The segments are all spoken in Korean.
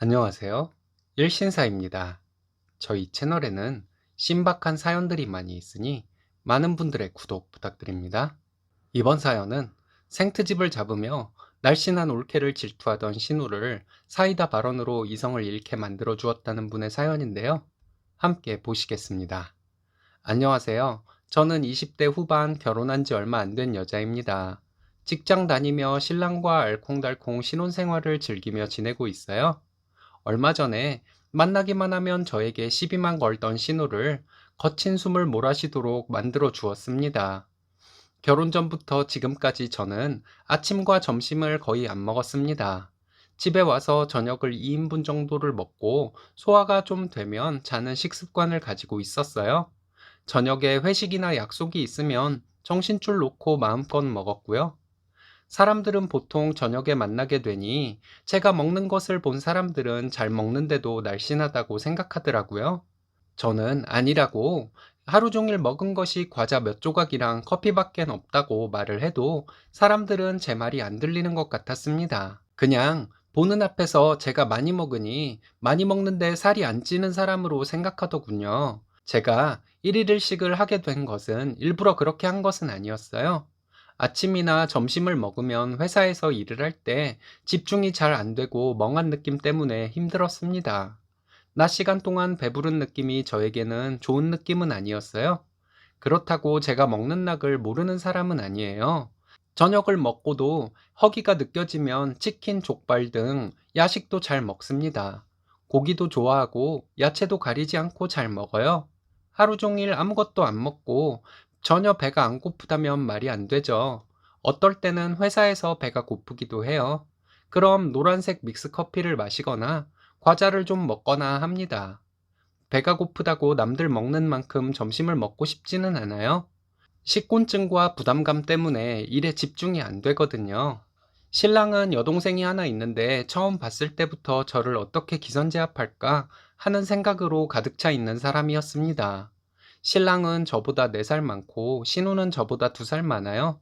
안녕하세요. 일신사입니다. 저희 채널에는 신박한 사연들이 많이 있으니 많은 분들의 구독 부탁드립니다. 이번 사연은 생트집을 잡으며 날씬한 올케를 질투하던 신우를 사이다 발언으로 이성을 잃게 만들어 주었다는 분의 사연인데요. 함께 보시겠습니다. 안녕하세요. 저는 20대 후반 결혼한 지 얼마 안 된 여자입니다. 직장 다니며 신랑과 알콩달콩 신혼생활을 즐기며 지내고 있어요. 얼마 전에 만나기만 하면 저에게 시비만 걸던 신우를 거친 숨을 몰아쉬도록 만들어 주었습니다. 결혼 전부터 지금까지 저는 아침과 점심을 거의 안 먹었습니다. 집에 와서 저녁을 2인분 정도를 먹고 소화가 좀 되면 자는 식습관을 가지고 있었어요. 저녁에 회식이나 약속이 있으면 정신줄 놓고 마음껏 먹었고요. 사람들은 보통 저녁에 만나게 되니 제가 먹는 것을 본 사람들은 잘 먹는데도 날씬하다고 생각하더라고요. 저는 아니라고 하루 종일 먹은 것이 과자 몇 조각이랑 커피밖엔 없다고 말을 해도 사람들은 제 말이 안 들리는 것 같았습니다. 그냥 보는 앞에서 제가 많이 먹으니 많이 먹는데 살이 안 찌는 사람으로 생각하더군요. 제가 1일1식을 하게 된 것은 일부러 그렇게 한 것은 아니었어요. 아침이나 점심을 먹으면 회사에서 일을 할 때 집중이 잘 안 되고 멍한 느낌 때문에 힘들었습니다. 낮 시간 동안 배부른 느낌이 저에게는 좋은 느낌은 아니었어요. 그렇다고 제가 먹는 낙을 모르는 사람은 아니에요. 저녁을 먹고도 허기가 느껴지면 치킨, 족발 등 야식도 잘 먹습니다. 고기도 좋아하고 야채도 가리지 않고 잘 먹어요. 하루 종일 아무것도 안 먹고 전혀 배가 안 고프다면 말이 안 되죠. 어떨 때는 회사에서 배가 고프기도 해요. 그럼 노란색 믹스 커피를 마시거나 과자를 좀 먹거나 합니다. 배가 고프다고 남들 먹는 만큼 점심을 먹고 싶지는 않아요. 식곤증과 부담감 때문에 일에 집중이 안 되거든요. 신랑은 여동생이 하나 있는데 처음 봤을 때부터 저를 어떻게 기선제압할까 하는 생각으로 가득 차 있는 사람이었습니다. 신랑은 저보다 4살 많고 신우는 저보다 2살 많아요.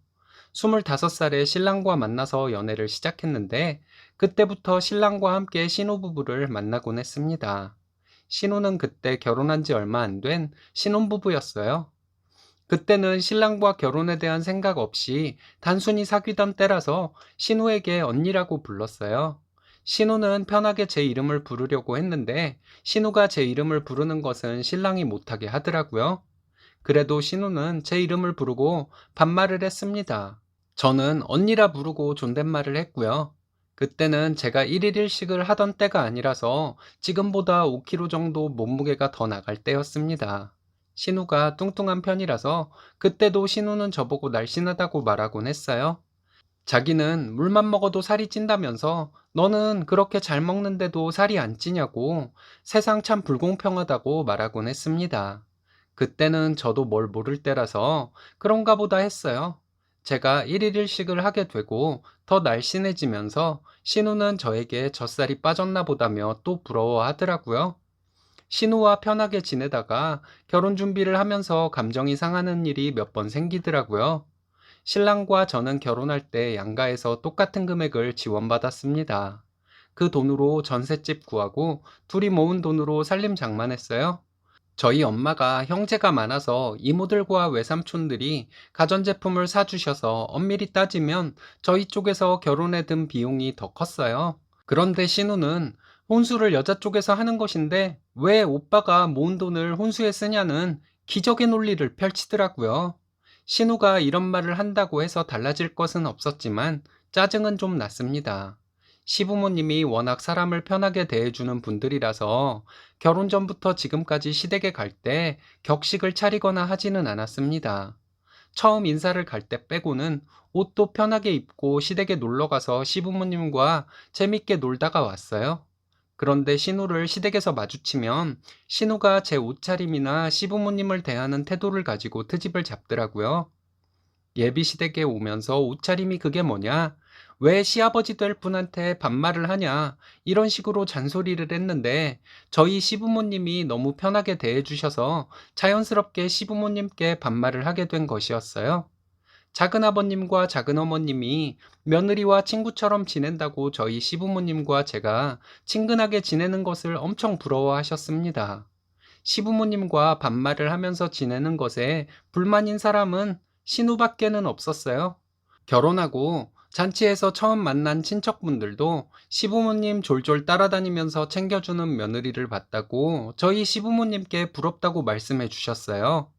25살에 신랑과 만나서 연애를 시작했는데 그때부터 신랑과 함께 신혼부부를 만나곤 했습니다. 신우는 그때 결혼한 지 얼마 안 된 신혼부부였어요. 그때는 신랑과 결혼에 대한 생각 없이 단순히 사귀던 때라서 신우에게 언니라고 불렀어요. 신우는 편하게 제 이름을 부르려고 했는데 신우가 제 이름을 부르는 것은 신랑이 못하게 하더라고요. 그래도 신우는 제 이름을 부르고 반말을 했습니다. 저는 언니라 부르고 존댓말을 했고요. 그때는 제가 1일1식을 하던 때가 아니라서 지금보다 5kg 정도 몸무게가 더 나갈 때였습니다. 신우가 뚱뚱한 편이라서 그때도 신우는 저보고 날씬하다고 말하곤 했어요. 자기는 물만 먹어도 살이 찐다면서 너는 그렇게 잘 먹는데도 살이 안 찌냐고 세상 참 불공평하다고 말하곤 했습니다. 그때는 저도 뭘 모를 때라서 그런가 보다 했어요. 제가 1일1식을 하게 되고 더 날씬해지면서 신우는 저에게 젖살이 빠졌나 보다며 또 부러워하더라고요. 신우와 편하게 지내다가 결혼 준비를 하면서 감정이 상하는 일이 몇 번 생기더라고요. 신랑과 저는 결혼할 때 양가에서 똑같은 금액을 지원받았습니다. 그 돈으로 전셋집 구하고 둘이 모은 돈으로 살림 장만했어요. 저희 엄마가 형제가 많아서 이모들과 외삼촌들이 가전제품을 사주셔서 엄밀히 따지면 저희 쪽에서 결혼에 든 비용이 더 컸어요. 그런데 신우는 혼수를 여자 쪽에서 하는 것인데 왜 오빠가 모은 돈을 혼수에 쓰냐는 기적의 논리를 펼치더라고요. 신우가 이런 말을 한다고 해서 달라질 것은 없었지만 짜증은 좀 났습니다. 시부모님이 워낙 사람을 편하게 대해주는 분들이라서 결혼 전부터 지금까지 시댁에 갈 때 격식을 차리거나 하지는 않았습니다. 처음 인사를 갈 때 빼고는 옷도 편하게 입고 시댁에 놀러 가서 시부모님과 재밌게 놀다가 왔어요. 그런데 신우를 시댁에서 마주치면 신우가 제 옷차림이나 시부모님을 대하는 태도를 가지고 트집을 잡더라고요. 예비 시댁에 오면서 옷차림이 그게 뭐냐? 왜 시아버지 될 분한테 반말을 하냐? 이런 식으로 잔소리를 했는데 저희 시부모님이 너무 편하게 대해주셔서 자연스럽게 시부모님께 반말을 하게 된 것이었어요. 작은아버님과 작은어머님이 며느리와 친구처럼 지낸다고 저희 시부모님과 제가 친근하게 지내는 것을 엄청 부러워하셨습니다. 시부모님과 반말을 하면서 지내는 것에 불만인 사람은 신우밖에는 없었어요. 결혼하고 잔치에서 처음 만난 친척분들도 시부모님 졸졸 따라다니면서 챙겨주는 며느리를 봤다고 저희 시부모님께 부럽다고 말씀해 주셨어요.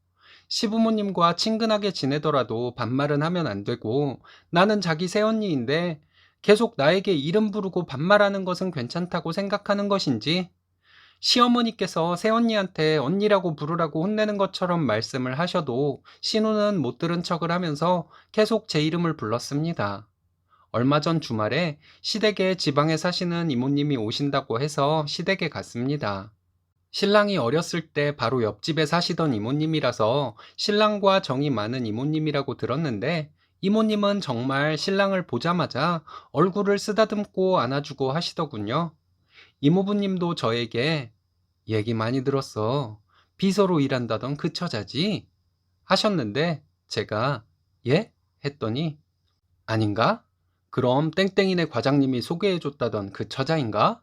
시부모님과 친근하게 지내더라도 반말은 하면 안 되고 나는 자기 새언니인데 계속 나에게 이름 부르고 반말하는 것은 괜찮다고 생각하는 것인지 시어머니께서 새언니한테 언니라고 부르라고 혼내는 것처럼 말씀을 하셔도 신우는 못 들은 척을 하면서 계속 제 이름을 불렀습니다. 얼마 전 주말에 시댁에 지방에 사시는 이모님이 오신다고 해서 시댁에 갔습니다. 신랑이 어렸을 때 바로 옆집에 사시던 이모님이라서 신랑과 정이 많은 이모님이라고 들었는데 이모님은 정말 신랑을 보자마자 얼굴을 쓰다듬고 안아주고 하시더군요. 이모부님도 저에게 얘기 많이 들었어. 비서로 일한다던 그 처자지? 하셨는데 제가 예? 했더니 아닌가? 그럼 땡땡이네 과장님이 소개해줬다던 그 처자인가?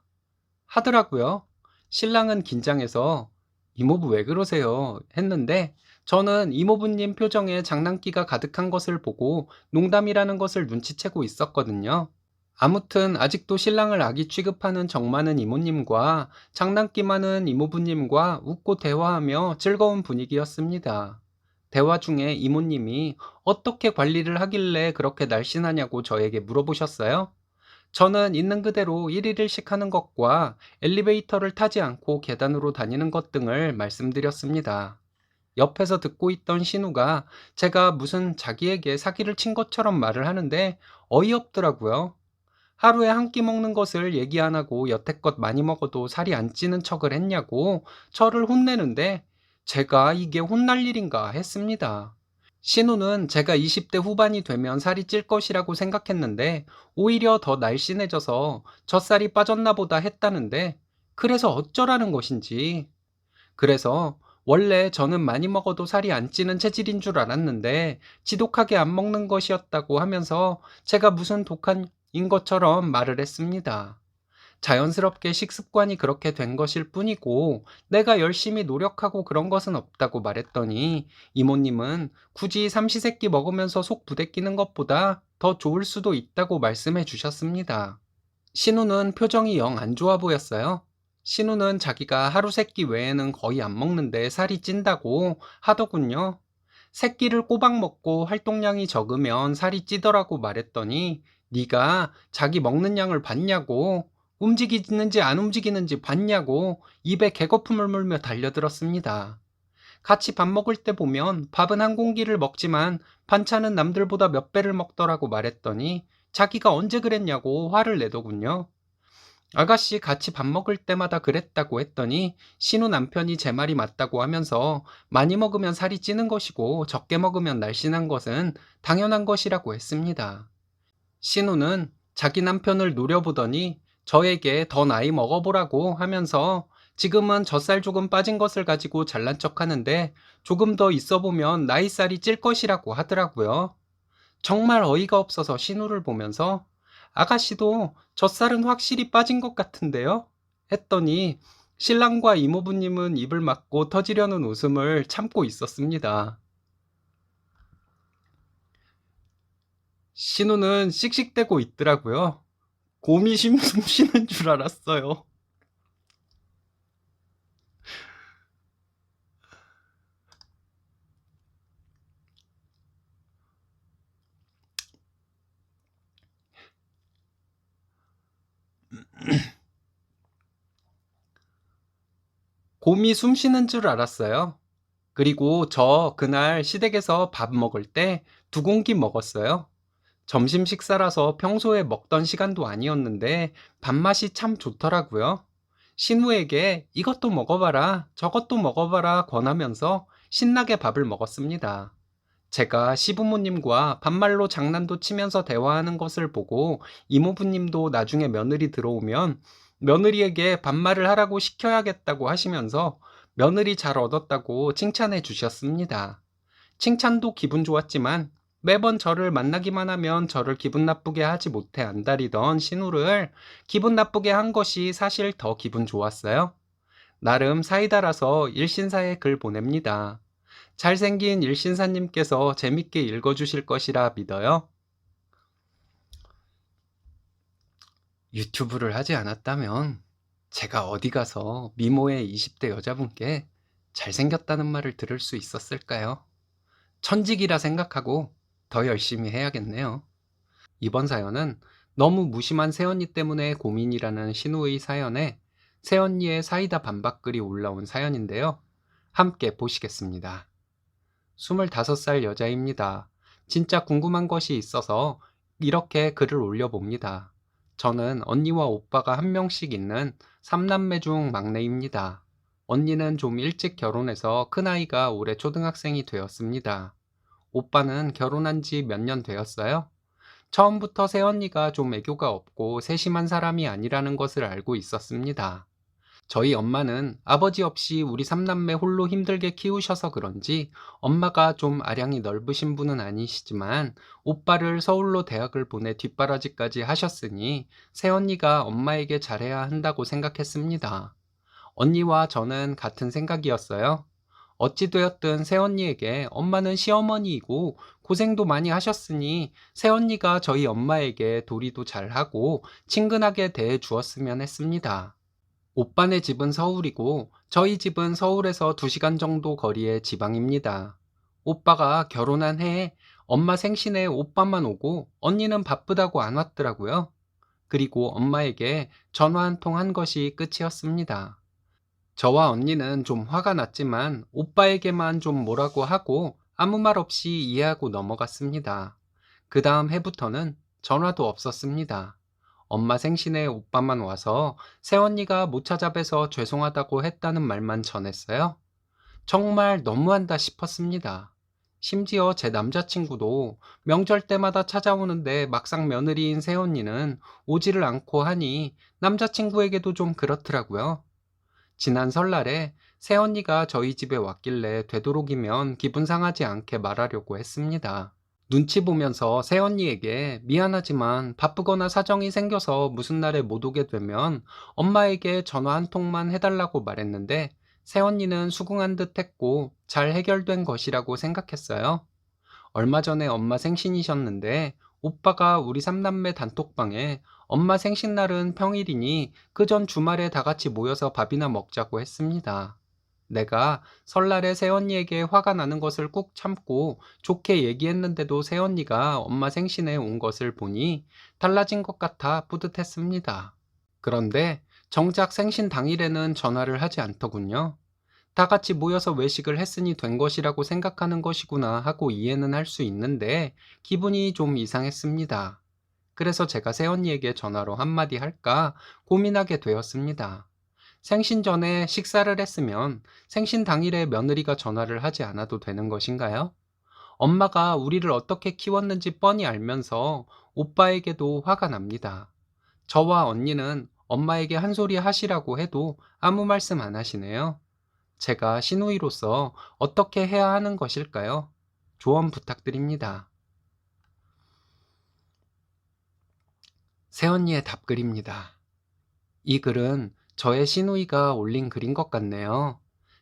하더라고요. 신랑은 긴장해서 이모부 왜 그러세요? 했는데 저는 이모부님 표정에 장난기가 가득한 것을 보고 농담이라는 것을 눈치채고 있었거든요. 아무튼 아직도 신랑을 아기 취급하는 정 많은 이모님과 장난기 많은 이모부님과 웃고 대화하며 즐거운 분위기였습니다. 대화 중에 이모님이 어떻게 관리를 하길래 그렇게 날씬하냐고 저에게 물어보셨어요. 저는 있는 그대로 1일씩 하는 것과 엘리베이터를 타지 않고 계단으로 다니는 것 등을 말씀드렸습니다. 옆에서 듣고 있던 신우가 제가 무슨 자기에게 사기를 친 것처럼 말을 하는데 어이없더라고요. 하루에 한 끼 먹는 것을 얘기 안 하고 여태껏 많이 먹어도 살이 안 찌는 척을 했냐고 저를 혼내는데 제가 이게 혼날 일인가 했습니다. 신우는 제가 20대 후반이 되면 살이 찔 것이라고 생각했는데 오히려 더 날씬해져서 젖살이 빠졌나 보다 했다는데 그래서 어쩌라는 것인지. 그래서 원래 저는 많이 먹어도 살이 안 찌는 체질인 줄 알았는데 지독하게 안 먹는 것이었다고 하면서 제가 무슨 독한 인 것처럼 말을 했습니다. 자연스럽게 식습관이 그렇게 된 것일 뿐이고 내가 열심히 노력하고 그런 것은 없다고 말했더니 이모님은 굳이 삼시세끼 먹으면서 속 부대끼는 것보다 더 좋을 수도 있다고 말씀해 주셨습니다. 신우는 표정이 영 안 좋아 보였어요. 신우는 자기가 하루 세끼 외에는 거의 안 먹는데 살이 찐다고 하더군요. 새끼를 꼬박 먹고 활동량이 적으면 살이 찌더라고 말했더니 네가 자기 먹는 양을 봤냐고 움직이는지 안 움직이는지 봤냐고 입에 개거품을 물며 달려들었습니다. 같이 밥 먹을 때 보면 밥은 한 공기를 먹지만 반찬은 남들보다 몇 배를 먹더라고 말했더니 자기가 언제 그랬냐고 화를 내더군요. 아가씨 같이 밥 먹을 때마다 그랬다고 했더니 신우 남편이 제 말이 맞다고 하면서 많이 먹으면 살이 찌는 것이고 적게 먹으면 날씬한 것은 당연한 것이라고 했습니다. 신우는 자기 남편을 노려보더니 저에게 더 나이 먹어보라고 하면서 지금은 젖살 조금 빠진 것을 가지고 잘난 척 하는데 조금 더 있어 보면 나이살이 찔 것이라고 하더라고요. 정말 어이가 없어서 신우를 보면서 아가씨도 젖살은 확실히 빠진 것 같은데요? 했더니 신랑과 이모부님은 입을 막고 터지려는 웃음을 참고 있었습니다. 신우는 씩씩대고 있더라고요. 곰이 숨 쉬는 줄 알았어요. 곰이 숨 쉬는 줄 알았어요. 그리고 저 그날 시댁에서 밥 먹을 때 2공기 먹었어요. 점심 식사라서 평소에 먹던 시간도 아니었는데 밥맛이 참 좋더라고요. 신우에게 이것도 먹어봐라, 저것도 먹어봐라 권하면서 신나게 밥을 먹었습니다. 제가 시부모님과 반말로 장난도 치면서 대화하는 것을 보고 이모부님도 나중에 며느리 들어오면 며느리에게 반말을 하라고 시켜야겠다고 하시면서 며느리 잘 얻었다고 칭찬해 주셨습니다. 칭찬도 기분 좋았지만 매번 저를 만나기만 하면 저를 기분 나쁘게 하지 못해 안달이던 신우를 기분 나쁘게 한 것이 사실 더 기분 좋았어요. 나름 사이다라서 일신사에 글 보냅니다. 잘생긴 일신사님께서 재밌게 읽어주실 것이라 믿어요. 유튜브를 하지 않았다면 제가 어디 가서 미모의 20대 여자분께 잘생겼다는 말을 들을 수 있었을까요? 천직이라 생각하고 더 열심히 해야겠네요. 이번 사연은 너무 무심한 새언니 때문에 고민이라는 신우의 사연에 새언니의 사이다 반박글이 올라온 사연인데요. 함께 보시겠습니다. 25살 여자입니다. 진짜 궁금한 것이 있어서 이렇게 글을 올려봅니다. 저는 언니와 오빠가 한 명씩 있는 3남매 중 막내입니다. 언니는 좀 일찍 결혼해서 큰아이가 올해 초등학생이 되었습니다. 오빠는 결혼한 지 몇 년 되었어요. 처음부터 새언니가 좀 애교가 없고 세심한 사람이 아니라는 것을 알고 있었습니다. 저희 엄마는 아버지 없이 우리 삼남매 홀로 힘들게 키우셔서 그런지 엄마가 좀 아량이 넓으신 분은 아니시지만 오빠를 서울로 대학을 보내 뒷바라지까지 하셨으니 새언니가 엄마에게 잘해야 한다고 생각했습니다. 언니와 저는 같은 생각이었어요. 어찌되었든 새언니에게 엄마는 시어머니이고 고생도 많이 하셨으니 새언니가 저희 엄마에게 도리도 잘하고 친근하게 대해 주었으면 했습니다. 오빠네 집은 서울이고 저희 집은 서울에서 2시간 정도 거리의 지방입니다. 오빠가 결혼한 해에 엄마 생신에 오빠만 오고 언니는 바쁘다고 안 왔더라고요. 그리고 엄마에게 전화 한 통 한 것이 끝이었습니다. 저와 언니는 좀 화가 났지만 오빠에게만 좀 뭐라고 하고 아무 말 없이 이해하고 넘어갔습니다. 그 다음 해부터는 전화도 없었습니다. 엄마 생신에 오빠만 와서 새언니가 못 찾아뵈서 죄송하다고 했다는 말만 전했어요. 정말 너무한다 싶었습니다. 심지어 제 남자친구도 명절 때마다 찾아오는데 막상 며느리인 새언니는 오지를 않고 하니 남자친구에게도 좀 그렇더라고요. 지난 설날에 새언니가 저희 집에 왔길래 되도록이면 기분 상하지 않게 말하려고 했습니다. 눈치 보면서 새언니에게 미안하지만 바쁘거나 사정이 생겨서 무슨 날에 못 오게 되면 엄마에게 전화 한 통만 해달라고 말했는데 새언니는 수긍한 듯 했고 잘 해결된 것이라고 생각했어요. 얼마 전에 엄마 생신이셨는데 오빠가 우리 삼남매 단톡방에 엄마 생신날은 평일이니 그 전 주말에 다 같이 모여서 밥이나 먹자고 했습니다. 내가 설날에 새언니에게 화가 나는 것을 꾹 참고 좋게 얘기했는데도 새언니가 엄마 생신에 온 것을 보니 달라진 것 같아 뿌듯했습니다. 그런데 정작 생신 당일에는 전화를 하지 않더군요. 다 같이 모여서 외식을 했으니 된 것이라고 생각하는 것이구나 하고 이해는 할 수 있는데 기분이 좀 이상했습니다. 그래서 제가 새언니에게 전화로 한마디 할까 고민하게 되었습니다. 생신 전에 식사를 했으면 생신 당일에 며느리가 전화를 하지 않아도 되는 것인가요? 엄마가 우리를 어떻게 키웠는지 뻔히 알면서 오빠에게도 화가 납니다. 저와 언니는 엄마에게 한 소리 하시라고 해도 아무 말씀 안 하시네요. 제가 시누이로서 어떻게 해야 하는 것일까요? 조언 부탁드립니다. 새언니의 답글입니다. 이 글은 저의 시누이가 올린 글인 것 같네요.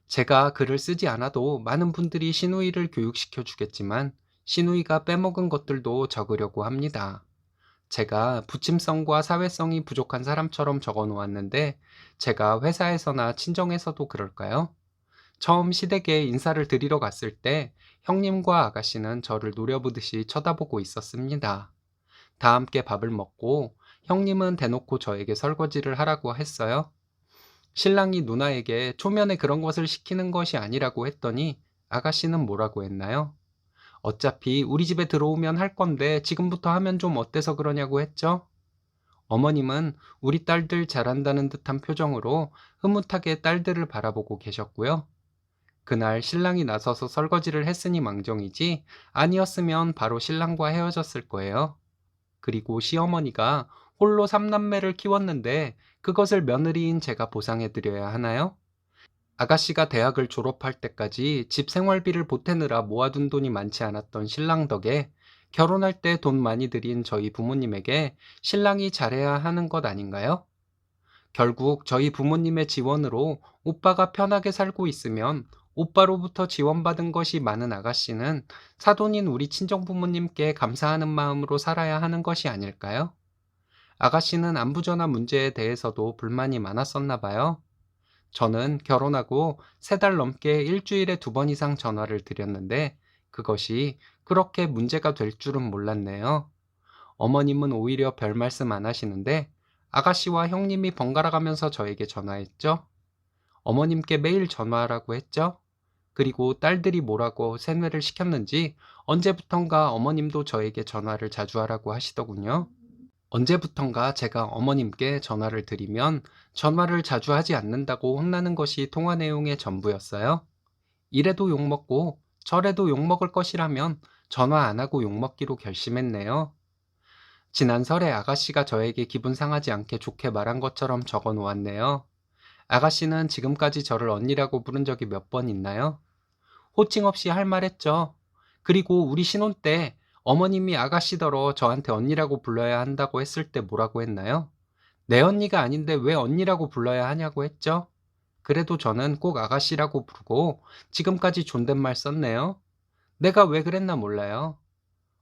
제가 글을 쓰지 않아도 많은 분들이 시누이를 교육시켜 주겠지만 시누이가 빼먹은 것들도 적으려고 합니다. 제가 부침성과 사회성이 부족한 사람처럼 적어 놓았는데 제가 회사에서나 친정에서도 그럴까요? 처음 시댁에 인사를 드리러 갔을 때 형님과 아가씨는 저를 노려보듯이 쳐다보고 있었습니다. 다 함께 밥을 먹고 형님은 대놓고 저에게 설거지를 하라고 했어요. 신랑이 누나에게 초면에 그런 것을 시키는 것이 아니라고 했더니 아가씨는 뭐라고 했나요? 어차피 우리 집에 들어오면 할 건데 지금부터 하면 좀 어때서 그러냐고 했죠? 어머님은 우리 딸들 잘한다는 듯한 표정으로 흐뭇하게 딸들을 바라보고 계셨고요. 그날 신랑이 나서서 설거지를 했으니 망정이지 아니었으면 바로 신랑과 헤어졌을 거예요. 그리고 시어머니가 홀로 삼남매를 키웠는데 그것을 며느리인 제가 보상해드려야 하나요? 아가씨가 대학을 졸업할 때까지 집 생활비를 보태느라 모아둔 돈이 많지 않았던 신랑 덕에 결혼할 때 돈 많이 들인 저희 부모님에게 신랑이 잘해야 하는 것 아닌가요? 결국 저희 부모님의 지원으로 오빠가 편하게 살고 있으면 오빠로부터 지원받은 것이 많은 아가씨는 사돈인 우리 친정부모님께 감사하는 마음으로 살아야 하는 것이 아닐까요? 아가씨는 안부전화 문제에 대해서도 불만이 많았었나 봐요. 저는 결혼하고 3달 넘게 일주일에 2번 이상 전화를 드렸는데 그것이 그렇게 문제가 될 줄은 몰랐네요. 어머님은 오히려 별 말씀 안 하시는데 아가씨와 형님이 번갈아 가면서 저에게 전화했죠. 어머님께 매일 전화하라고 했죠. 그리고 딸들이 뭐라고 세뇌를 시켰는지 언제부턴가 어머님도 저에게 전화를 자주 하라고 하시더군요. 언제부턴가 제가 어머님께 전화를 드리면 전화를 자주 하지 않는다고 혼나는 것이 통화 내용의 전부였어요. 이래도 욕먹고 저래도 욕먹을 것이라면 전화 안 하고 욕먹기로 결심했네요. 지난 설에 아가씨가 저에게 기분 상하지 않게 좋게 말한 것처럼 적어 놓았네요. 아가씨는 지금까지 저를 언니라고 부른 적이 몇 번 있나요? 호칭 없이 할 말 했죠. 그리고 우리 신혼 때 어머님이 아가씨더러 저한테 언니라고 불러야 한다고 했을 때 뭐라고 했나요? 내 언니가 아닌데 왜 언니라고 불러야 하냐고 했죠. 그래도 저는 꼭 아가씨라고 부르고 지금까지 존댓말 썼네요. 내가 왜 그랬나 몰라요.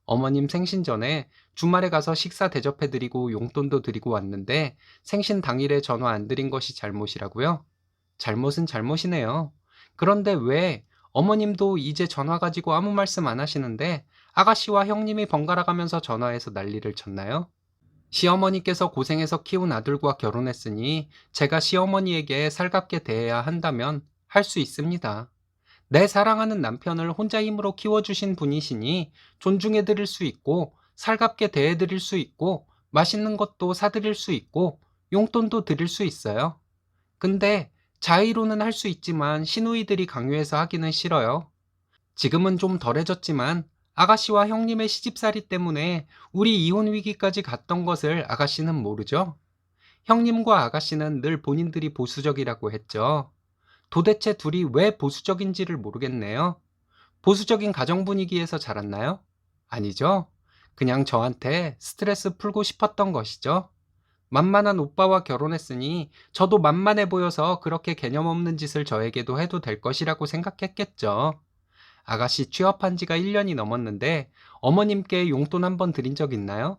어머님 생신 전에 주말에 가서 식사 대접해드리고 용돈도 드리고 왔는데 생신 당일에 전화 안 드린 것이 잘못이라고요? 잘못은 잘못이네요. 그런데 왜 어머님도 이제 전화 가지고 아무 말씀 안 하시는데 아가씨와 형님이 번갈아 가면서 전화해서 난리를 쳤나요? 시어머니께서 고생해서 키운 아들과 결혼했으니 제가 시어머니에게 살갑게 대해야 한다면 할 수 있습니다. 내 사랑하는 남편을 혼자 힘으로 키워주신 분이시니 존중해 드릴 수 있고 살갑게 대해 드릴 수 있고 맛있는 것도 사드릴 수 있고 용돈도 드릴 수 있어요. 근데 자의로는 할 수 있지만 시누이들이 강요해서 하기는 싫어요. 지금은 좀 덜해졌지만 아가씨와 형님의 시집살이 때문에 우리 이혼 위기까지 갔던 것을 아가씨는 모르죠? 형님과 아가씨는 늘 본인들이 보수적이라고 했죠. 도대체 둘이 왜 보수적인지를 모르겠네요. 보수적인 가정 분위기에서 자랐나요? 아니죠. 그냥 저한테 스트레스 풀고 싶었던 것이죠. 만만한 오빠와 결혼했으니 저도 만만해 보여서 그렇게 개념 없는 짓을 저에게도 해도 될 것이라고 생각했겠죠. 아가씨 취업한 지가 1년이 넘었는데 어머님께 용돈 한 번 드린 적 있나요?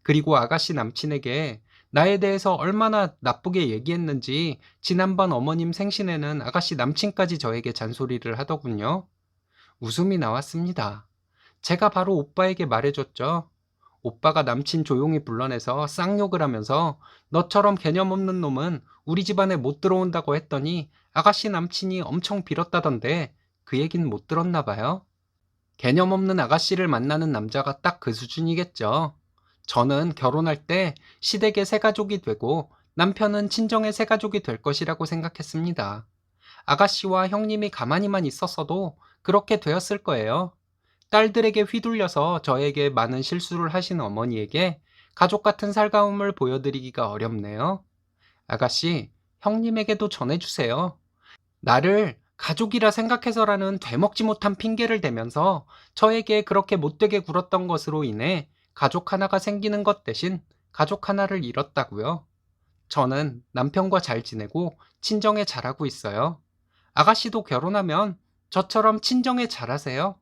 그리고 아가씨 남친에게 나에 대해서 얼마나 나쁘게 얘기했는지 지난번 어머님 생신에는 아가씨 남친까지 저에게 잔소리를 하더군요. 웃음이 나왔습니다. 제가 바로 오빠에게 말해줬죠. 오빠가 남친 조용히 불러내서 쌍욕을 하면서 너처럼 개념 없는 놈은 우리 집안에 못 들어온다고 했더니 아가씨 남친이 엄청 빌었다던데 그 얘긴 못 들었나 봐요. 개념 없는 아가씨를 만나는 남자가 딱 그 수준이겠죠. 저는 결혼할 때 시댁의 새가족이 되고 남편은 친정의 새가족이 될 것이라고 생각했습니다. 아가씨와 형님이 가만히만 있었어도 그렇게 되었을 거예요. 딸들에게 휘둘려서 저에게 많은 실수를 하신 어머니에게 가족 같은 살가움을 보여드리기가 어렵네요. 아가씨, 형님에게도 전해주세요. 나를 가족이라 생각해서라는 되먹지 못한 핑계를 대면서 저에게 그렇게 못되게 굴었던 것으로 인해 가족 하나가 생기는 것 대신 가족 하나를 잃었다고요. 저는 남편과 잘 지내고 친정에 잘하고 있어요. 아가씨도 결혼하면 저처럼 친정에 잘하세요.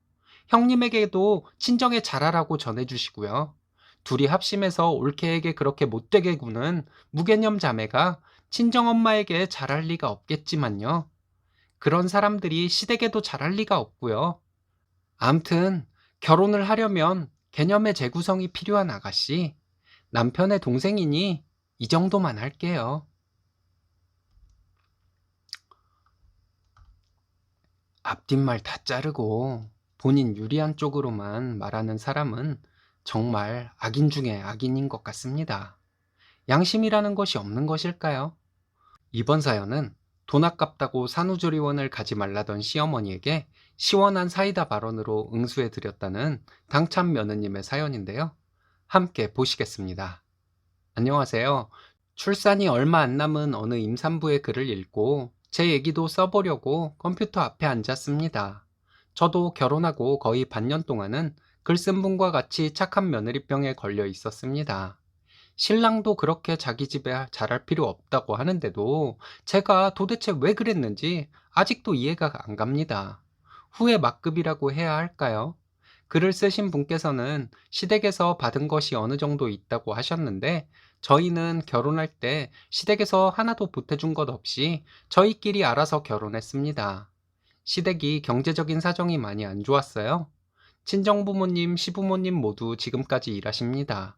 형님에게도 친정에 잘하라고 전해주시고요. 둘이 합심해서 올케에게 그렇게 못되게 구는 무개념 자매가 친정엄마에게 잘할 리가 없겠지만요. 그런 사람들이 시댁에도 잘할 리가 없고요. 암튼 결혼을 하려면 개념의 재구성이 필요한 아가씨, 남편의 동생이니 이 정도만 할게요. 앞뒷말 다 자르고 본인 유리한 쪽으로만 말하는 사람은 정말 악인 중에 악인인 것 같습니다. 양심이라는 것이 없는 것일까요? 이번 사연은 돈 아깝다고 산후조리원을 가지 말라던 시어머니에게 시원한 사이다 발언으로 응수해 드렸다는 당찬 며느님의 사연인데요. 함께 보시겠습니다. 안녕하세요. 출산이 얼마 안 남은 어느 임산부의 글을 읽고 제 얘기도 써보려고 컴퓨터 앞에 앉았습니다. 저도 결혼하고 거의 반년 동안은 글 쓴 분과 같이 착한 며느리병에 걸려 있었습니다. 신랑도 그렇게 자기 집에 잘할 필요 없다고 하는데도 제가 도대체 왜 그랬는지 아직도 이해가 안 갑니다. 후회 막급이라고 해야 할까요? 글을 쓰신 분께서는 시댁에서 받은 것이 어느 정도 있다고 하셨는데 저희는 결혼할 때 시댁에서 하나도 보태준 것 없이 저희끼리 알아서 결혼했습니다. 시댁이 경제적인 사정이 많이 안 좋았어요. 친정부모님, 시부모님 모두 지금까지 일하십니다.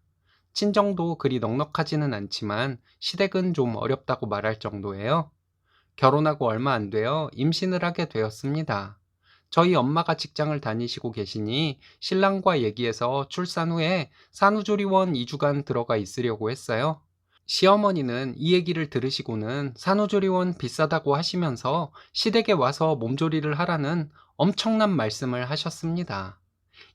친정도 그리 넉넉하지는 않지만 시댁은 좀 어렵다고 말할 정도예요. 결혼하고 얼마 안 되어 임신을 하게 되었습니다. 저희 엄마가 직장을 다니시고 계시니 신랑과 얘기해서 출산 후에 산후조리원 2주간 들어가 있으려고 했어요. 시어머니는 이 얘기를 들으시고는 산후조리원 비싸다고 하시면서 시댁에 와서 몸조리를 하라는 엄청난 말씀을 하셨습니다.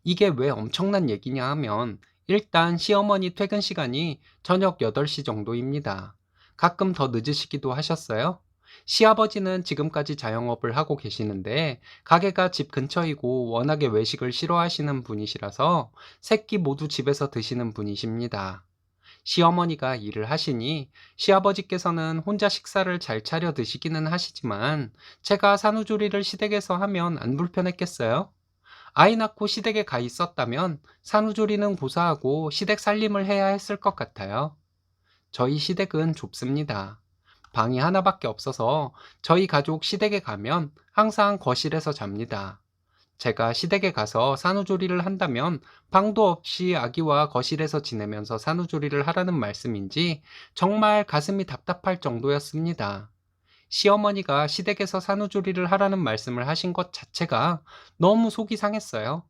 이게 왜 엄청난 얘기냐 하면 일단 시어머니 퇴근 시간이 저녁 8시 정도입니다. 가끔 더 늦으시기도 하셨어요. 시아버지는 지금까지 자영업을 하고 계시는데 가게가 집 근처이고 워낙에 외식을 싫어하시는 분이시라서 새끼 모두 집에서 드시는 분이십니다. 시어머니가 일을 하시니 시아버지께서는 혼자 식사를 잘 차려 드시기는 하시지만 제가 산후조리를 시댁에서 하면 안 불편했겠어요? 아이 낳고 시댁에 가 있었다면 산후조리는 고사하고 시댁 살림을 해야 했을 것 같아요. 저희 시댁은 좁습니다. 방이 하나밖에 없어서 저희 가족 시댁에 가면 항상 거실에서 잡니다. 제가 시댁에 가서 산후조리를 한다면 방도 없이 아기와 거실에서 지내면서 산후조리를 하라는 말씀인지 정말 가슴이 답답할 정도였습니다. 시어머니가 시댁에서 산후조리를 하라는 말씀을 하신 것 자체가 너무 속이 상했어요.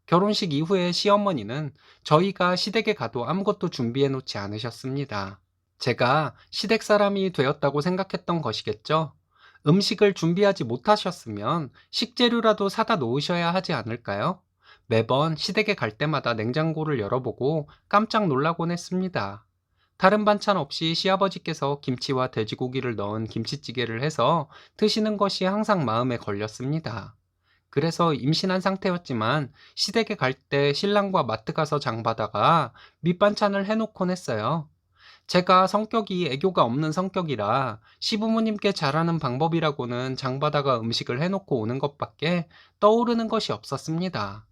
결혼식 이후에 시어머니는 저희가 시댁에 가도 아무것도 준비해 놓지 않으셨습니다. 제가 시댁 사람이 되었다고 생각했던 것이겠죠. 음식을 준비하지 못하셨으면 식재료라도 사다 놓으셔야 하지 않을까요? 매번 시댁에 갈 때마다 냉장고를 열어보고 깜짝 놀라곤 했습니다. 다른 반찬 없이 시아버지께서 김치와 돼지고기를 넣은 김치찌개를 해서 드시는 것이 항상 마음에 걸렸습니다. 그래서 임신한 상태였지만 시댁에 갈 때 신랑과 마트 가서 장 봐다가 밑반찬을 해놓곤 했어요. 제가 성격이 애교가 없는 성격이라 시부모님께 잘하는 방법이라고는 장 봐다가 음식을 해놓고 오는 것밖에 떠오르는 것이 없었습니다.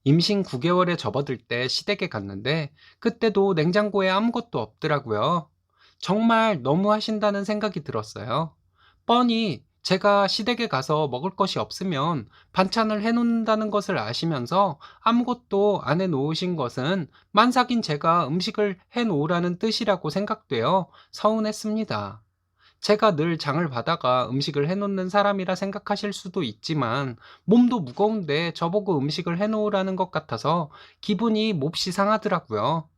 임신 9개월에 접어들 때 시댁에 갔는데 그때도 냉장고에 아무것도 없더라고요. 정말 너무 하신다는 생각이 들었어요. 뻔히 제가 시댁에 가서 먹을 것이 없으면 반찬을 해놓는다는 것을 아시면서 아무것도 안 해놓으신 것은 만삭인 제가 음식을 해놓으라는 뜻이라고 생각되어 서운했습니다. 제가 늘 장을 봐다가 음식을 해놓는 사람이라 생각하실 수도 있지만 몸도 무거운데 저보고 음식을 해놓으라는 것 같아서 기분이 몹시 상하더라고요.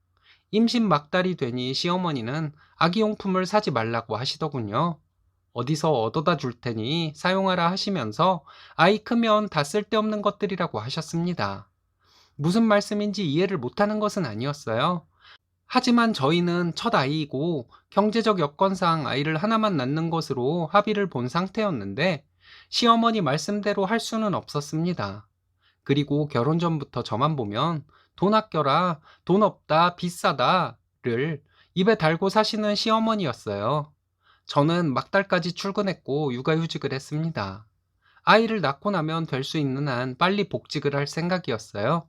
임신 막달이 되니 시어머니는 아기용품을 사지 말라고 하시더군요. 어디서 얻어다 줄 테니 사용하라 하시면서 아이 크면 다 쓸데없는 것들이라고 하셨습니다. 무슨 말씀인지 이해를 못하는 것은 아니었어요. 하지만 저희는 첫 아이이고 경제적 여건상 아이를 하나만 낳는 것으로 합의를 본 상태였는데 시어머니 말씀대로 할 수는 없었습니다. 그리고 결혼 전부터 저만 보면 돈 아껴라, 돈 없다, 비싸다를 입에 달고 사시는 시어머니였어요. 저는 막달까지 출근했고 육아휴직을 했습니다. 아이를 낳고 나면 될 수 있는 한 빨리 복직을 할 생각이었어요.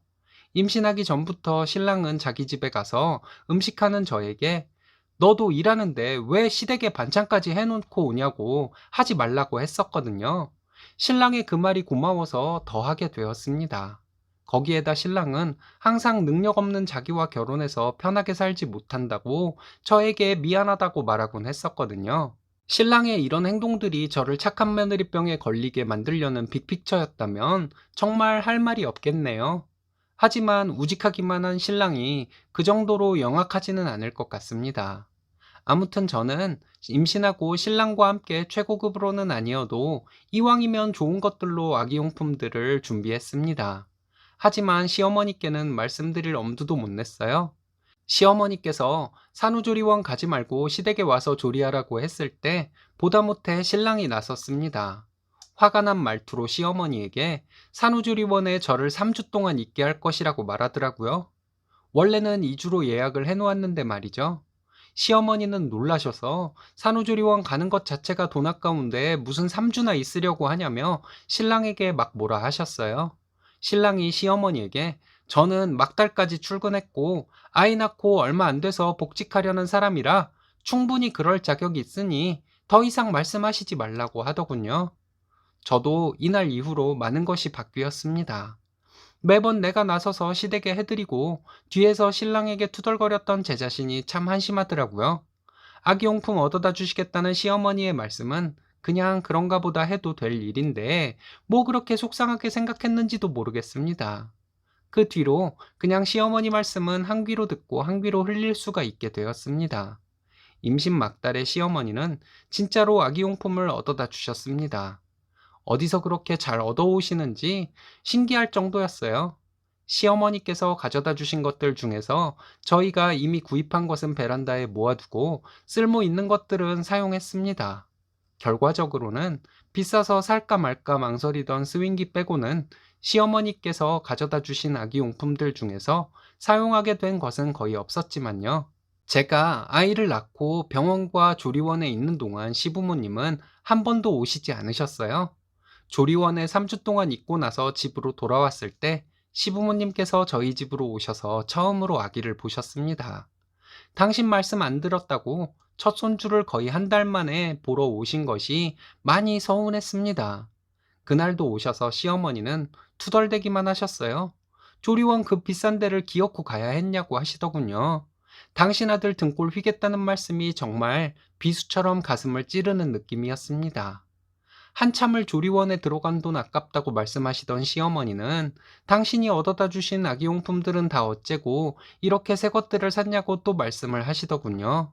임신하기 전부터 신랑은 자기 집에 가서 음식하는 저에게 너도 일하는데 왜 시댁에 반찬까지 해놓고 오냐고 하지 말라고 했었거든요. 신랑의 그 말이 고마워서 더 하게 되었습니다. 거기에다 신랑은 항상 능력 없는 자기와 결혼해서 편하게 살지 못한다고 저에게 미안하다고 말하곤 했었거든요. 신랑의 이런 행동들이 저를 착한 며느리병에 걸리게 만들려는 빅픽처였다면 정말 할 말이 없겠네요. 하지만 우직하기만 한 신랑이 그 정도로 영악하지는 않을 것 같습니다. 아무튼 저는 임신하고 신랑과 함께 최고급으로는 아니어도 이왕이면 좋은 것들로 아기용품들을 준비했습니다. 하지만 시어머니께는 말씀드릴 엄두도 못 냈어요. 시어머니께서 산후조리원 가지 말고 시댁에 와서 조리하라고 했을 때 보다 못해 신랑이 나섰습니다. 화가 난 말투로 시어머니에게 산후조리원에 저를 3주 동안 있게 할 것이라고 말하더라고요. 원래는 2주로 예약을 해놓았는데 말이죠. 시어머니는 놀라셔서 산후조리원 가는 것 자체가 돈 아까운데 무슨 3주나 있으려고 하냐며 신랑에게 막 뭐라 하셨어요. 신랑이 시어머니에게 저는 막달까지 출근했고 아이 낳고 얼마 안 돼서 복직하려는 사람이라 충분히 그럴 자격이 있으니 더 이상 말씀하시지 말라고 하더군요. 저도 이날 이후로 많은 것이 바뀌었습니다. 매번 내가 나서서 시댁에 해드리고 뒤에서 신랑에게 투덜거렸던 제 자신이 참 한심하더라고요. 아기용품 얻어다 주시겠다는 시어머니의 말씀은 그냥 그런가 보다 해도 될 일인데 뭐 그렇게 속상하게 생각했는지도 모르겠습니다. 그 뒤로 그냥 시어머니 말씀은 한 귀로 듣고 한 귀로 흘릴 수가 있게 되었습니다. 임신 막달의 시어머니는 진짜로 아기용품을 얻어다 주셨습니다. 어디서 그렇게 잘 얻어오시는지 신기할 정도였어요. 시어머니께서 가져다 주신 것들 중에서 저희가 이미 구입한 것은 베란다에 모아두고 쓸모 있는 것들은 사용했습니다. 결과적으로는 비싸서 살까 말까 망설이던 스윙기 빼고는 시어머니께서 가져다 주신 아기용품들 중에서 사용하게 된 것은 거의 없었지만요. 제가 아이를 낳고 병원과 조리원에 있는 동안 시부모님은 한 번도 오시지 않으셨어요. 조리원에 3주 동안 있고 나서 집으로 돌아왔을 때 시부모님께서 저희 집으로 오셔서 처음으로 아기를 보셨습니다. 당신 말씀 안 들었다고 첫 손주를 거의 한 달 만에 보러 오신 것이 많이 서운했습니다. 그날도 오셔서 시어머니는 투덜대기만 하셨어요. 조리원 그 비싼 데를 기어코 가야 했냐고 하시더군요. 당신 아들 등골 휘겠다는 말씀이 정말 비수처럼 가슴을 찌르는 느낌이었습니다. 한참을 조리원에 들어간 돈 아깝다고 말씀하시던 시어머니는 당신이 얻어다 주신 아기용품들은 다 어째고 이렇게 새 것들을 샀냐고 또 말씀을 하시더군요.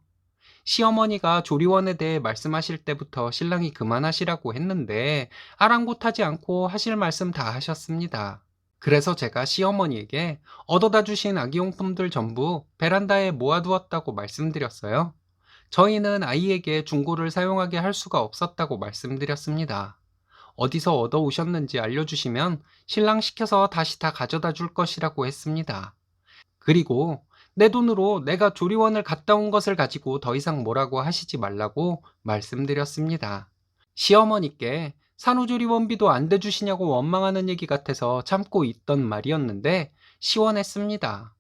시어머니가 조리원에 대해 말씀하실 때부터 신랑이 그만하시라고 했는데 아랑곳하지 않고 하실 말씀 다 하셨습니다. 그래서 제가 시어머니에게 얻어다 주신 아기용품들 전부 베란다에 모아두었다고 말씀드렸어요. 저희는 아이에게 중고를 사용하게 할 수가 없었다고 말씀드렸습니다. 어디서 얻어오셨는지 알려주시면 신랑 시켜서 다시 다 가져다 줄 것이라고 했습니다. 그리고 내 돈으로 내가 조리원을 갔다 온 것을 가지고 더 이상 뭐라고 하시지 말라고 말씀드렸습니다. 시어머니께 산후조리원비도 안 대주시냐고 원망하는 얘기 같아서 참고 있던 말이었는데 시원했습니다.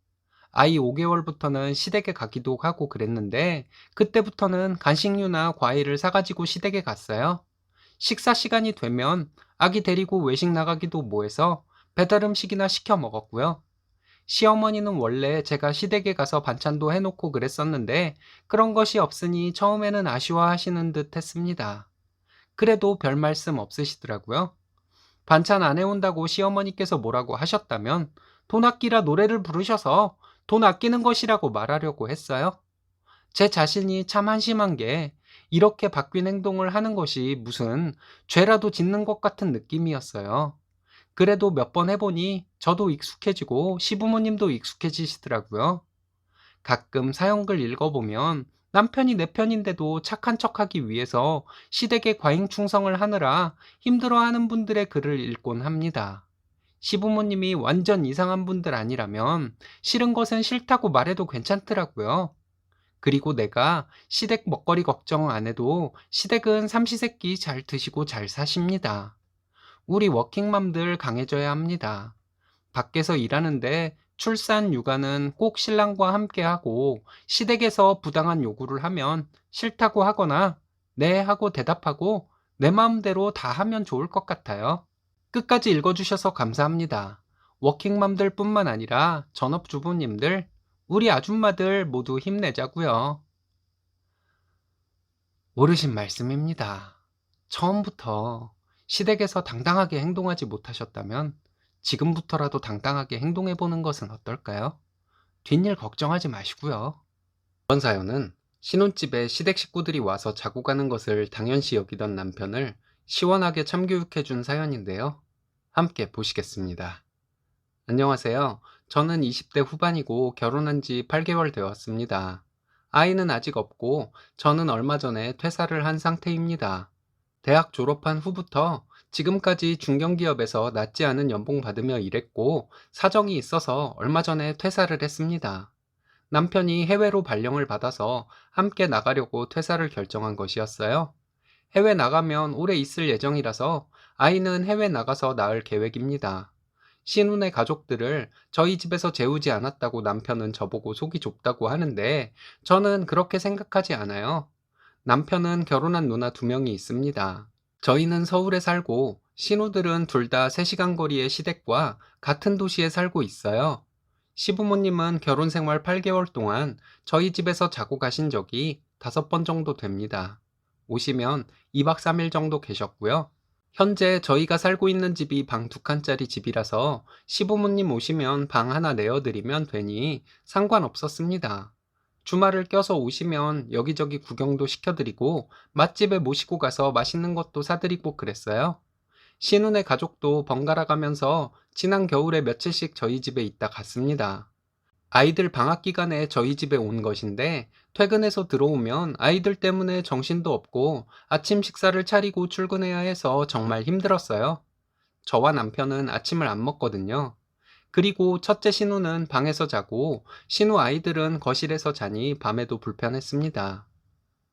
아이 5개월부터는 시댁에 가기도 하고 그랬는데 그때부터는 간식류나 과일을 사가지고 시댁에 갔어요. 식사 시간이 되면 아기 데리고 외식 나가기도 뭐해서 배달 음식이나 시켜 먹었고요. 시어머니는 원래 제가 시댁에 가서 반찬도 해놓고 그랬었는데 그런 것이 없으니 처음에는 아쉬워하시는 듯 했습니다. 그래도 별 말씀 없으시더라고요. 반찬 안 해온다고 시어머니께서 뭐라고 하셨다면 돈 아끼라 노래를 부르셔서 돈 아끼는 것이라고 말하려고 했어요. 제 자신이 참 한심한 게 이렇게 바뀐 행동을 하는 것이 무슨 죄라도 짓는 것 같은 느낌이었어요. 그래도 몇 번 해보니 저도 익숙해지고 시부모님도 익숙해지시더라고요. 가끔 사연글 읽어보면 남편이 내 편인데도 착한 척하기 위해서 시댁에 과잉 충성을 하느라 힘들어하는 분들의 글을 읽곤 합니다. 시부모님이 완전 이상한 분들 아니라면 싫은 것은 싫다고 말해도 괜찮더라고요. 그리고 내가 시댁 먹거리 걱정 안 해도 시댁은 삼시세끼 잘 드시고 잘 사십니다. 우리 워킹맘들 강해져야 합니다. 밖에서 일하는데 출산, 육아는 꼭 신랑과 함께 하고 시댁에서 부당한 요구를 하면 싫다고 하거나 네 하고 대답하고 내 마음대로 다 하면 좋을 것 같아요. 끝까지 읽어주셔서 감사합니다. 워킹맘들 뿐만 아니라 전업주부님들, 우리 아줌마들 모두 힘내자고요. 옳으신 말씀입니다. 처음부터 시댁에서 당당하게 행동하지 못하셨다면 지금부터라도 당당하게 행동해보는 것은 어떨까요? 뒷일 걱정하지 마시고요. 이번 사연은 신혼집에 시댁 식구들이 와서 자고 가는 것을 당연시 여기던 남편을 시원하게 참교육해준 사연인데요. 함께 보시겠습니다. 안녕하세요. 저는 20대 후반이고 결혼한 지 8개월 되었습니다. 아이는 아직 없고 저는 얼마 전에 퇴사를 한 상태입니다. 대학 졸업한 후부터 지금까지 중견기업에서 낮지 않은 연봉 받으며 일했고 사정이 있어서 얼마 전에 퇴사를 했습니다. 남편이 해외로 발령을 받아서 함께 나가려고 퇴사를 결정한 것이었어요. 해외 나가면 오래 있을 예정이라서 아이는 해외 나가서 낳을 계획입니다. 신혼의 가족들을 저희 집에서 재우지 않았다고 남편은 저보고 속이 좁다고 하는데 저는 그렇게 생각하지 않아요. 남편은 결혼한 누나 2명이 있습니다. 저희는 서울에 살고 신우들은 둘 다 3시간 거리의 시댁과 같은 도시에 살고 있어요. 시부모님은 결혼 생활 8개월 동안 저희 집에서 자고 가신 적이 5번 정도 됩니다. 오시면 2박 3일 정도 계셨고요. 현재 저희가 살고 있는 집이 방 2칸짜리 집이라서 시부모님 오시면 방 하나 내어드리면 되니 상관없었습니다. 주말을 껴서 오시면 여기저기 구경도 시켜드리고 맛집에 모시고 가서 맛있는 것도 사드리고 그랬어요. 신혼의 가족도 번갈아 가면서 지난 겨울에 며칠씩 저희 집에 있다 갔습니다. 아이들 방학 기간에 저희 집에 온 것인데 퇴근해서 들어오면 아이들 때문에 정신도 없고 아침 식사를 차리고 출근해야 해서 정말 힘들었어요. 저와 남편은 아침을 안 먹거든요. 그리고 첫째 신우는 방에서 자고 신우 아이들은 거실에서 자니 밤에도 불편했습니다.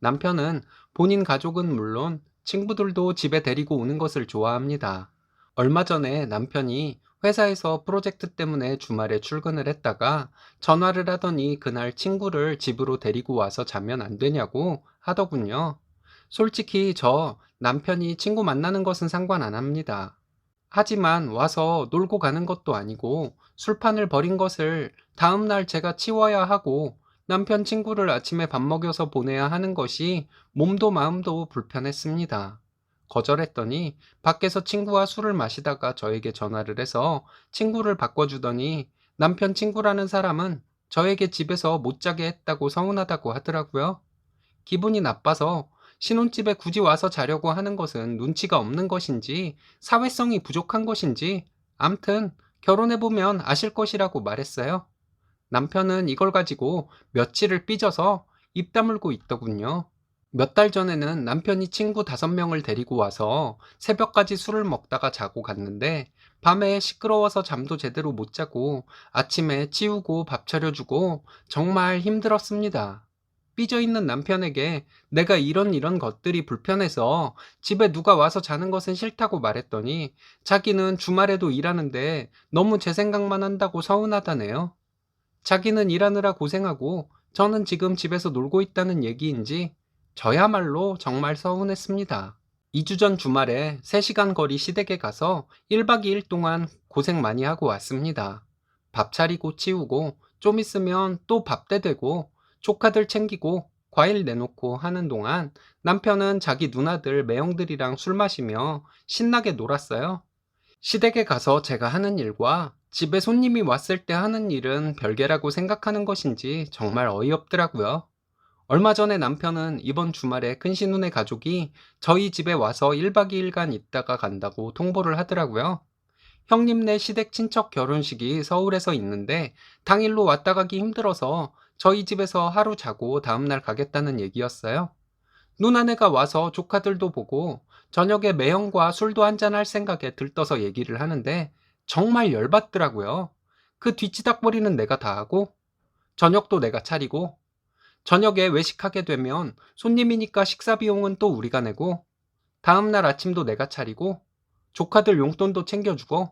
남편은 본인 가족은 물론 친구들도 집에 데리고 오는 것을 좋아합니다. 얼마 전에 남편이 회사에서 프로젝트 때문에 주말에 출근을 했다가 전화를 하더니 그날 친구를 집으로 데리고 와서 자면 안 되냐고 하더군요. 솔직히 저 남편이 친구 만나는 것은 상관 안 합니다. 하지만 와서 놀고 가는 것도 아니고 술판을 버린 것을 다음날 제가 치워야 하고 남편 친구를 아침에 밥 먹여서 보내야 하는 것이 몸도 마음도 불편했습니다. 거절했더니 밖에서 친구와 술을 마시다가 저에게 전화를 해서 친구를 바꿔주더니 남편 친구라는 사람은 저에게 집에서 못 자게 했다고 서운하다고 하더라고요. 기분이 나빠서 신혼집에 굳이 와서 자려고 하는 것은 눈치가 없는 것인지 사회성이 부족한 것인지 암튼 결혼해보면 아실 것이라고 말했어요. 남편은 이걸 가지고 며칠을 삐져서 입 다물고 있더군요. 몇 달 전에는 남편이 친구 5명을 데리고 와서 새벽까지 술을 먹다가 자고 갔는데 밤에 시끄러워서 잠도 제대로 못 자고 아침에 치우고 밥 차려주고 정말 힘들었습니다. 삐져있는 남편에게 내가 이런 것들이 불편해서 집에 누가 와서 자는 것은 싫다고 말했더니 자기는 주말에도 일하는데 너무 제 생각만 한다고 서운하다네요. 자기는 일하느라 고생하고 저는 지금 집에서 놀고 있다는 얘기인지 저야말로 정말 서운했습니다. 2주 전 주말에 3시간 거리 시댁에 가서 1박 2일 동안 고생 많이 하고 왔습니다. 밥 차리고 치우고 좀 있으면 또 밥때 되고 조카들 챙기고 과일 내놓고 하는 동안 남편은 자기 누나들 매형들이랑 술 마시며 신나게 놀았어요. 시댁에 가서 제가 하는 일과 집에 손님이 왔을 때 하는 일은 별개라고 생각하는 것인지 정말 어이없더라고요. 얼마 전에 남편은 이번 주말에 큰신혼의 가족이 저희 집에 와서 1박 2일간 있다가 간다고 통보를 하더라고요. 형님네 시댁 친척 결혼식이 서울에서 있는데 당일로 왔다 가기 힘들어서 저희 집에서 하루 자고 다음날 가겠다는 얘기였어요. 누나네가 와서 조카들도 보고 저녁에 매형과 술도 한잔할 생각에 들떠서 얘기를 하는데 정말 열받더라고요. 그 뒤치닥거리는 내가 다 하고 저녁도 내가 차리고 저녁에 외식하게 되면 손님이니까 식사 비용은 또 우리가 내고 다음날 아침도 내가 차리고 조카들 용돈도 챙겨주고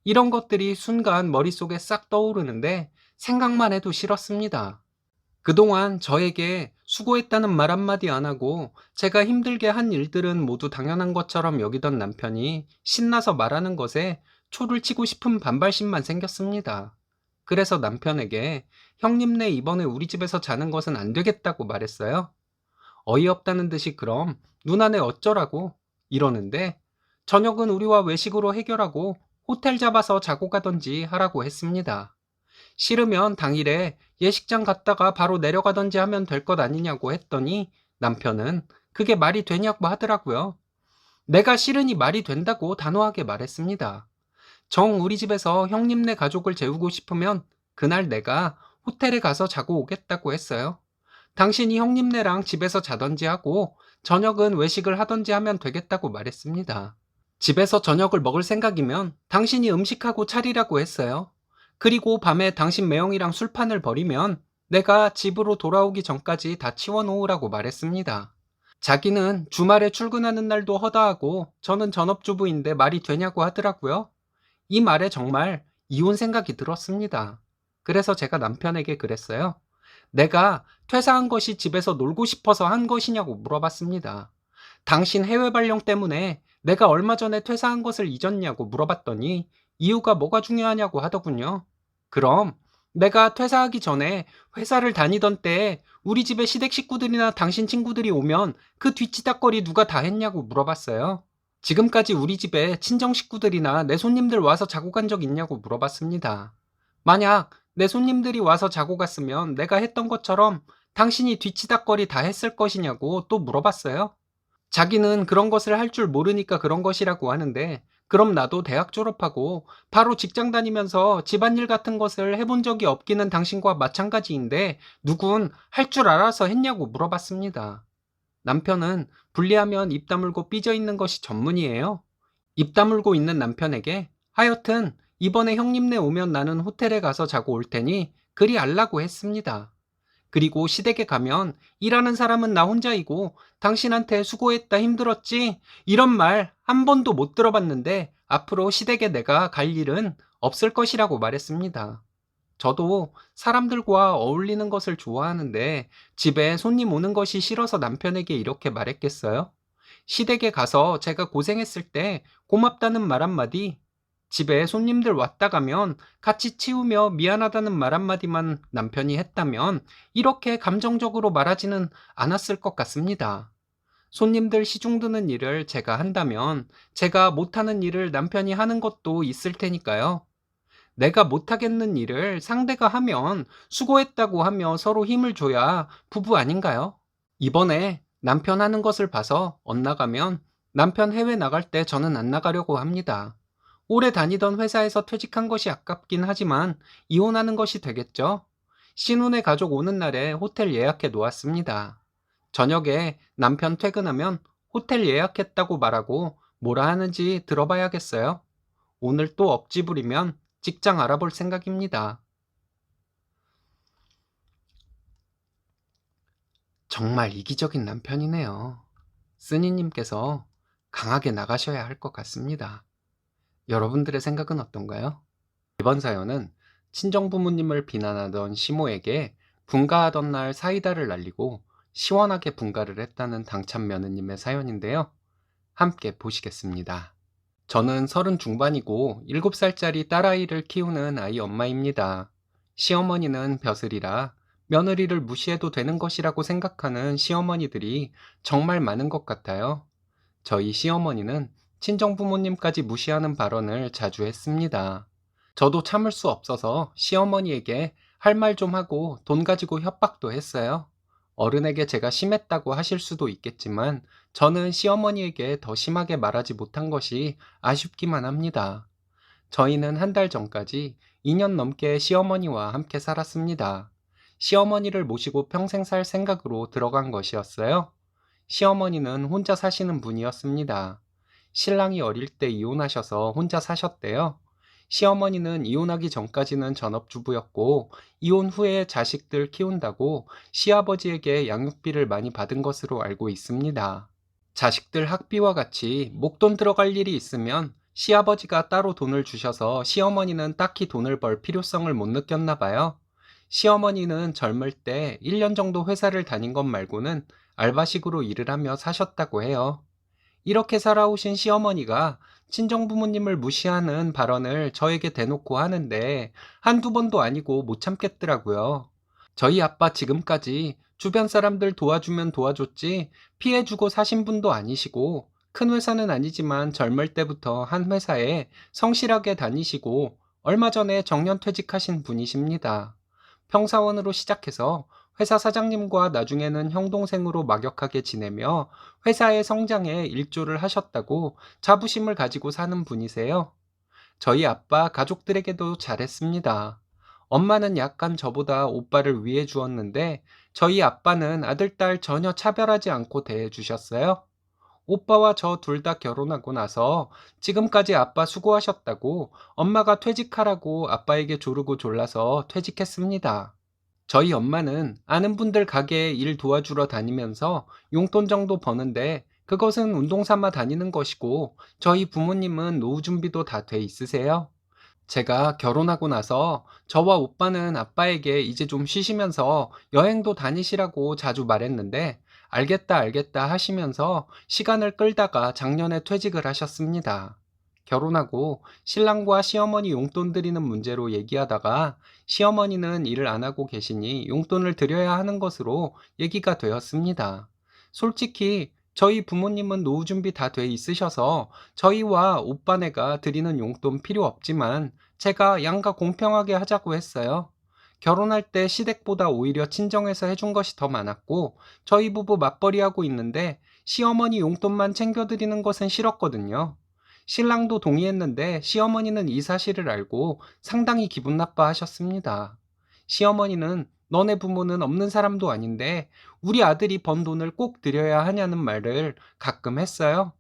이런 것들이 순간 머릿속에 싹 떠오르는데 생각만 해도 싫었습니다. 그동안 저에게 수고했다는 말 한마디 안 하고 제가 힘들게 한 일들은 모두 당연한 것처럼 여기던 남편이 신나서 말하는 것에 초를 치고 싶은 반발심만 생겼습니다. 그래서 남편에게 형님네 이번에 우리 집에서 자는 것은 안 되겠다고 말했어요. 어이없다는 듯이 그럼 누나네 어쩌라고 이러는데 저녁은 우리와 외식으로 해결하고 호텔 잡아서 자고 가던지 하라고 했습니다. 싫으면 당일에 예식장 갔다가 바로 내려가던지 하면 될 것 아니냐고 했더니 남편은 그게 말이 되냐고 하더라고요. 내가 싫으니 말이 된다고 단호하게 말했습니다. 정 우리 집에서 형님네 가족을 재우고 싶으면 그날 내가 호텔에 가서 자고 오겠다고 했어요. 당신이 형님네랑 집에서 자던지 하고 저녁은 외식을 하던지 하면 되겠다고 말했습니다. 집에서 저녁을 먹을 생각이면 당신이 음식하고 차리라고 했어요. 그리고 밤에 당신 매형이랑 술판을 벌이면 내가 집으로 돌아오기 전까지 다 치워놓으라고 말했습니다. 자기는 주말에 출근하는 날도 허다하고 저는 전업주부인데 말이 되냐고 하더라고요. 이 말에 정말 이혼 생각이 들었습니다. 그래서 제가 남편에게 그랬어요. 내가 퇴사한 것이 집에서 놀고 싶어서 한 것이냐고 물어봤습니다. 당신 해외 발령 때문에 내가 얼마 전에 퇴사한 것을 잊었냐고 물어봤더니 이유가 뭐가 중요하냐고 하더군요. 그럼 내가 퇴사하기 전에 회사를 다니던 때에 우리 집에 시댁 식구들이나 당신 친구들이 오면 그 뒤치다꺼리 누가 다 했냐고 물어봤어요. 지금까지 우리 집에 친정 식구들이나 내 손님들 와서 자고 간 적 있냐고 물어봤습니다. 만약 내 손님들이 와서 자고 갔으면 내가 했던 것처럼 당신이 뒤치다꺼리 다 했을 것이냐고 또 물어봤어요. 자기는 그런 것을 할 줄 모르니까 그런 것이라고 하는데, 그럼 나도 대학 졸업하고 바로 직장 다니면서 집안일 같은 것을 해본 적이 없기는 당신과 마찬가지인데 누군 할 줄 알아서 했냐고 물어봤습니다. 남편은 분리하면 입 다물고 삐져 있는 것이 전문이에요. 입 다물고 있는 남편에게 하여튼 이번에 형님네 오면 나는 호텔에 가서 자고 올 테니 그리 알라고 했습니다. 그리고 시댁에 가면 일하는 사람은 나 혼자이고 당신한테 수고했다 힘들었지? 이런 말 한 번도 못 들어봤는데 앞으로 시댁에 내가 갈 일은 없을 것이라고 말했습니다. 저도 사람들과 어울리는 것을 좋아하는데 집에 손님 오는 것이 싫어서 남편에게 이렇게 말했겠어요? 시댁에 가서 제가 고생했을 때 고맙다는 말 한마디, 집에 손님들 왔다 가면 같이 치우며 미안하다는 말 한마디만 남편이 했다면 이렇게 감정적으로 말하지는 않았을 것 같습니다. 손님들 시중 드는 일을 제가 한다면 제가 못하는 일을 남편이 하는 것도 있을 테니까요. 내가 못하겠는 일을 상대가 하면 수고했다고 하며 서로 힘을 줘야 부부 아닌가요? 이번에 남편 하는 것을 봐서 엇나가면 남편 해외 나갈 때 저는 안 나가려고 합니다. 오래 다니던 회사에서 퇴직한 것이 아깝긴 하지만 이혼하는 것이 되겠죠? 신혼의 가족 오는 날에 호텔 예약해 놓았습니다. 저녁에 남편 퇴근하면 호텔 예약했다고 말하고 뭐라 하는지 들어봐야겠어요. 오늘 또 억지 부리면 직장 알아볼 생각입니다. 정말 이기적인 남편이네요. 쓰니님께서 강하게 나가셔야 할 것 같습니다. 여러분들의 생각은 어떤가요? 이번 사연은 친정부모님을 비난하던 시모에게 분가하던 날 사이다를 날리고 시원하게 분가를 했다는 당찬 며느님의 사연인데요. 함께 보시겠습니다. 저는 30 중반이고 7살짜리 딸아이를 키우는 아이 엄마입니다. 시어머니는 벼슬이라 며느리를 무시해도 되는 것이라고 생각하는 시어머니들이 정말 많은 것 같아요. 저희 시어머니는 친정부모님까지 무시하는 발언을 자주 했습니다. 저도 참을 수 없어서 시어머니에게 할 말 좀 하고 돈 가지고 협박도 했어요. 어른에게 제가 심했다고 하실 수도 있겠지만 저는 시어머니에게 더 심하게 말하지 못한 것이 아쉽기만 합니다. 저희는 한 달 전까지 2년 넘게 시어머니와 함께 살았습니다. 시어머니를 모시고 평생 살 생각으로 들어간 것이었어요. 시어머니는 혼자 사시는 분이었습니다. 신랑이 어릴 때 이혼하셔서 혼자 사셨대요. 시어머니는 이혼하기 전까지는 전업주부였고, 이혼 후에 자식들 키운다고 시아버지에게 양육비를 많이 받은 것으로 알고 있습니다. 자식들 학비와 같이 목돈 들어갈 일이 있으면 시아버지가 따로 돈을 주셔서 시어머니는 딱히 돈을 벌 필요성을 못 느꼈나 봐요. 시어머니는 젊을 때 1년 정도 회사를 다닌 것 말고는 알바식으로 일을 하며 사셨다고 해요. 이렇게 살아오신 시어머니가 친정부모님을 무시하는 발언을 저에게 대놓고 하는데 한두 번도 아니고 못 참겠더라고요. 저희 아빠 지금까지 주변 사람들 도와주면 도와줬지 피해주고 사신 분도 아니시고 큰 회사는 아니지만 젊을 때부터 한 회사에 성실하게 다니시고 얼마 전에 정년퇴직하신 분이십니다. 평사원으로 시작해서 회사 사장님과 나중에는 형 동생으로 막역하게 지내며 회사의 성장에 일조를 하셨다고 자부심을 가지고 사는 분이세요. 저희 아빠 가족들에게도 잘했습니다. 엄마는 약간 저보다 오빠를 위해 주었는데 저희 아빠는 아들, 딸 전혀 차별하지 않고 대해 주셨어요. 오빠와 저 둘 다 결혼하고 나서 지금까지 아빠 수고하셨다고 엄마가 퇴직하라고 아빠에게 조르고 졸라서 퇴직했습니다. 저희 엄마는 아는 분들 가게에 일 도와주러 다니면서 용돈 정도 버는데 그것은 운동 삼아 다니는 것이고 저희 부모님은 노후 준비도 다 돼 있으세요. 제가 결혼하고 나서 저와 오빠는 아빠에게 이제 좀 쉬시면서 여행도 다니시라고 자주 말했는데 알겠다, 알겠다 하시면서 시간을 끌다가 작년에 퇴직을 하셨습니다. 결혼하고 신랑과 시어머니 용돈 드리는 문제로 얘기하다가 시어머니는 일을 안 하고 계시니 용돈을 드려야 하는 것으로 얘기가 되었습니다. 솔직히 저희 부모님은 노후 준비 다 돼 있으셔서 저희와 오빠네가 드리는 용돈 필요 없지만 제가 양가 공평하게 하자고 했어요. 결혼할 때 시댁보다 오히려 친정에서 해준 것이 더 많았고 저희 부부 맞벌이하고 있는데 시어머니 용돈만 챙겨드리는 것은 싫었거든요. 신랑도 동의했는데 시어머니는 이 사실을 알고 상당히 기분 나빠하셨습니다. 시어머니는 너네 부모는 없는 사람도 아닌데 우리 아들이 번 돈을 꼭 드려야 하냐는 말을 가끔 했어요.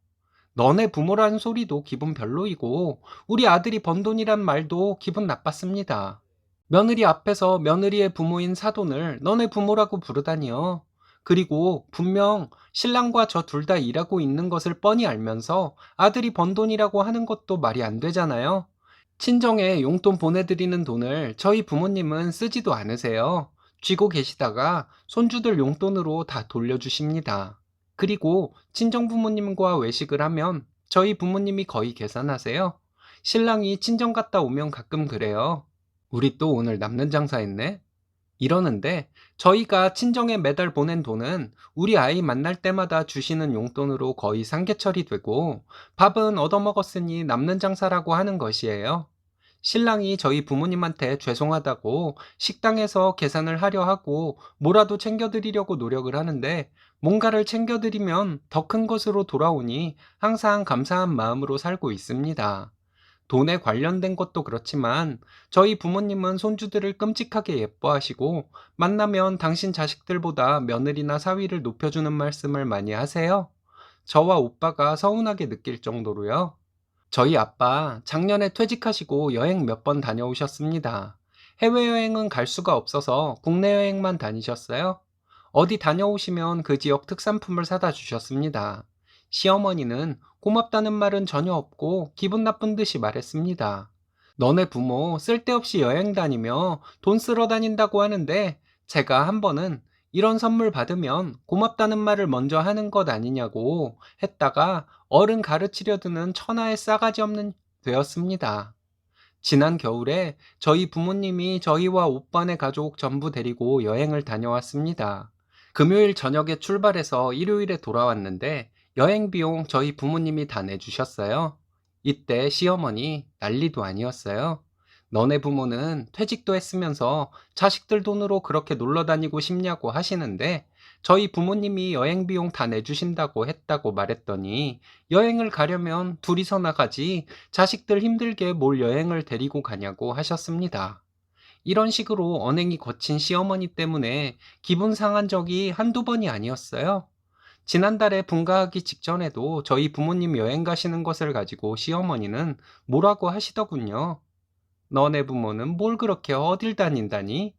너네 부모라는 소리도 기분 별로이고 우리 아들이 번 돈이란 말도 기분 나빴습니다. 며느리 앞에서 며느리의 부모인 사돈을 너네 부모라고 부르다니요. 그리고 분명 신랑과 저 둘 다 일하고 있는 것을 뻔히 알면서 아들이 번 돈이라고 하는 것도 말이 안 되잖아요. 친정에 용돈 보내드리는 돈을 저희 부모님은 쓰지도 않으세요. 쥐고 계시다가 손주들 용돈으로 다 돌려주십니다. 그리고 친정 부모님과 외식을 하면 저희 부모님이 거의 계산하세요. 신랑이 친정 갔다 오면 가끔 그래요. 우리 또 오늘 남는 장사했네? 이러는데 저희가 친정에 매달 보낸 돈은 우리 아이 만날 때마다 주시는 용돈으로 거의 상계처리 되고 밥은 얻어먹었으니 남는 장사라고 하는 것이에요. 신랑이 저희 부모님한테 죄송하다고 식당에서 계산을 하려 하고 뭐라도 챙겨드리려고 노력을 하는데 뭔가를 챙겨드리면 더 큰 것으로 돌아오니 항상 감사한 마음으로 살고 있습니다. 돈에 관련된 것도 그렇지만 저희 부모님은 손주들을 끔찍하게 예뻐하시고 만나면 당신 자식들보다 며느리나 사위를 높여주는 말씀을 많이 하세요. 저와 오빠가 서운하게 느낄 정도로요. 저희 아빠 작년에 퇴직하시고 여행 몇 번 다녀오셨습니다. 해외여행은 갈 수가 없어서 국내 여행만 다니셨어요. 어디 다녀오시면 그 지역 특산품을 사다 주셨습니다. 시어머니는 고맙다는 말은 전혀 없고 기분 나쁜 듯이 말했습니다. 너네 부모 쓸데없이 여행 다니며 돈 쓰러 다닌다고 하는데 제가 한 번은 이런 선물 받으면 고맙다는 말을 먼저 하는 것 아니냐고 했다가 어른 가르치려 드는 천하의 싸가지 없는 되었습니다. 지난 겨울에 저희 부모님이 저희와 오빠네 가족 전부 데리고 여행을 다녀왔습니다. 금요일 저녁에 출발해서 일요일에 돌아왔는데 여행 비용 저희 부모님이 다 내주셨어요. 이때 시어머니 난리도 아니었어요. 너네 부모는 퇴직도 했으면서 자식들 돈으로 그렇게 놀러 다니고 싶냐고 하시는데 저희 부모님이 여행 비용 다 내주신다고 했다고 말했더니 여행을 가려면 둘이서 나가지 자식들 힘들게 뭘 여행을 데리고 가냐고 하셨습니다. 이런 식으로 언행이 거친 시어머니 때문에 기분 상한 적이 한두 번이 아니었어요. 지난달에 분가하기 직전에도 저희 부모님 여행 가시는 것을 가지고 시어머니는 뭐라고 하시더군요. 너네 부모는 뭘 그렇게 어딜 다닌다니?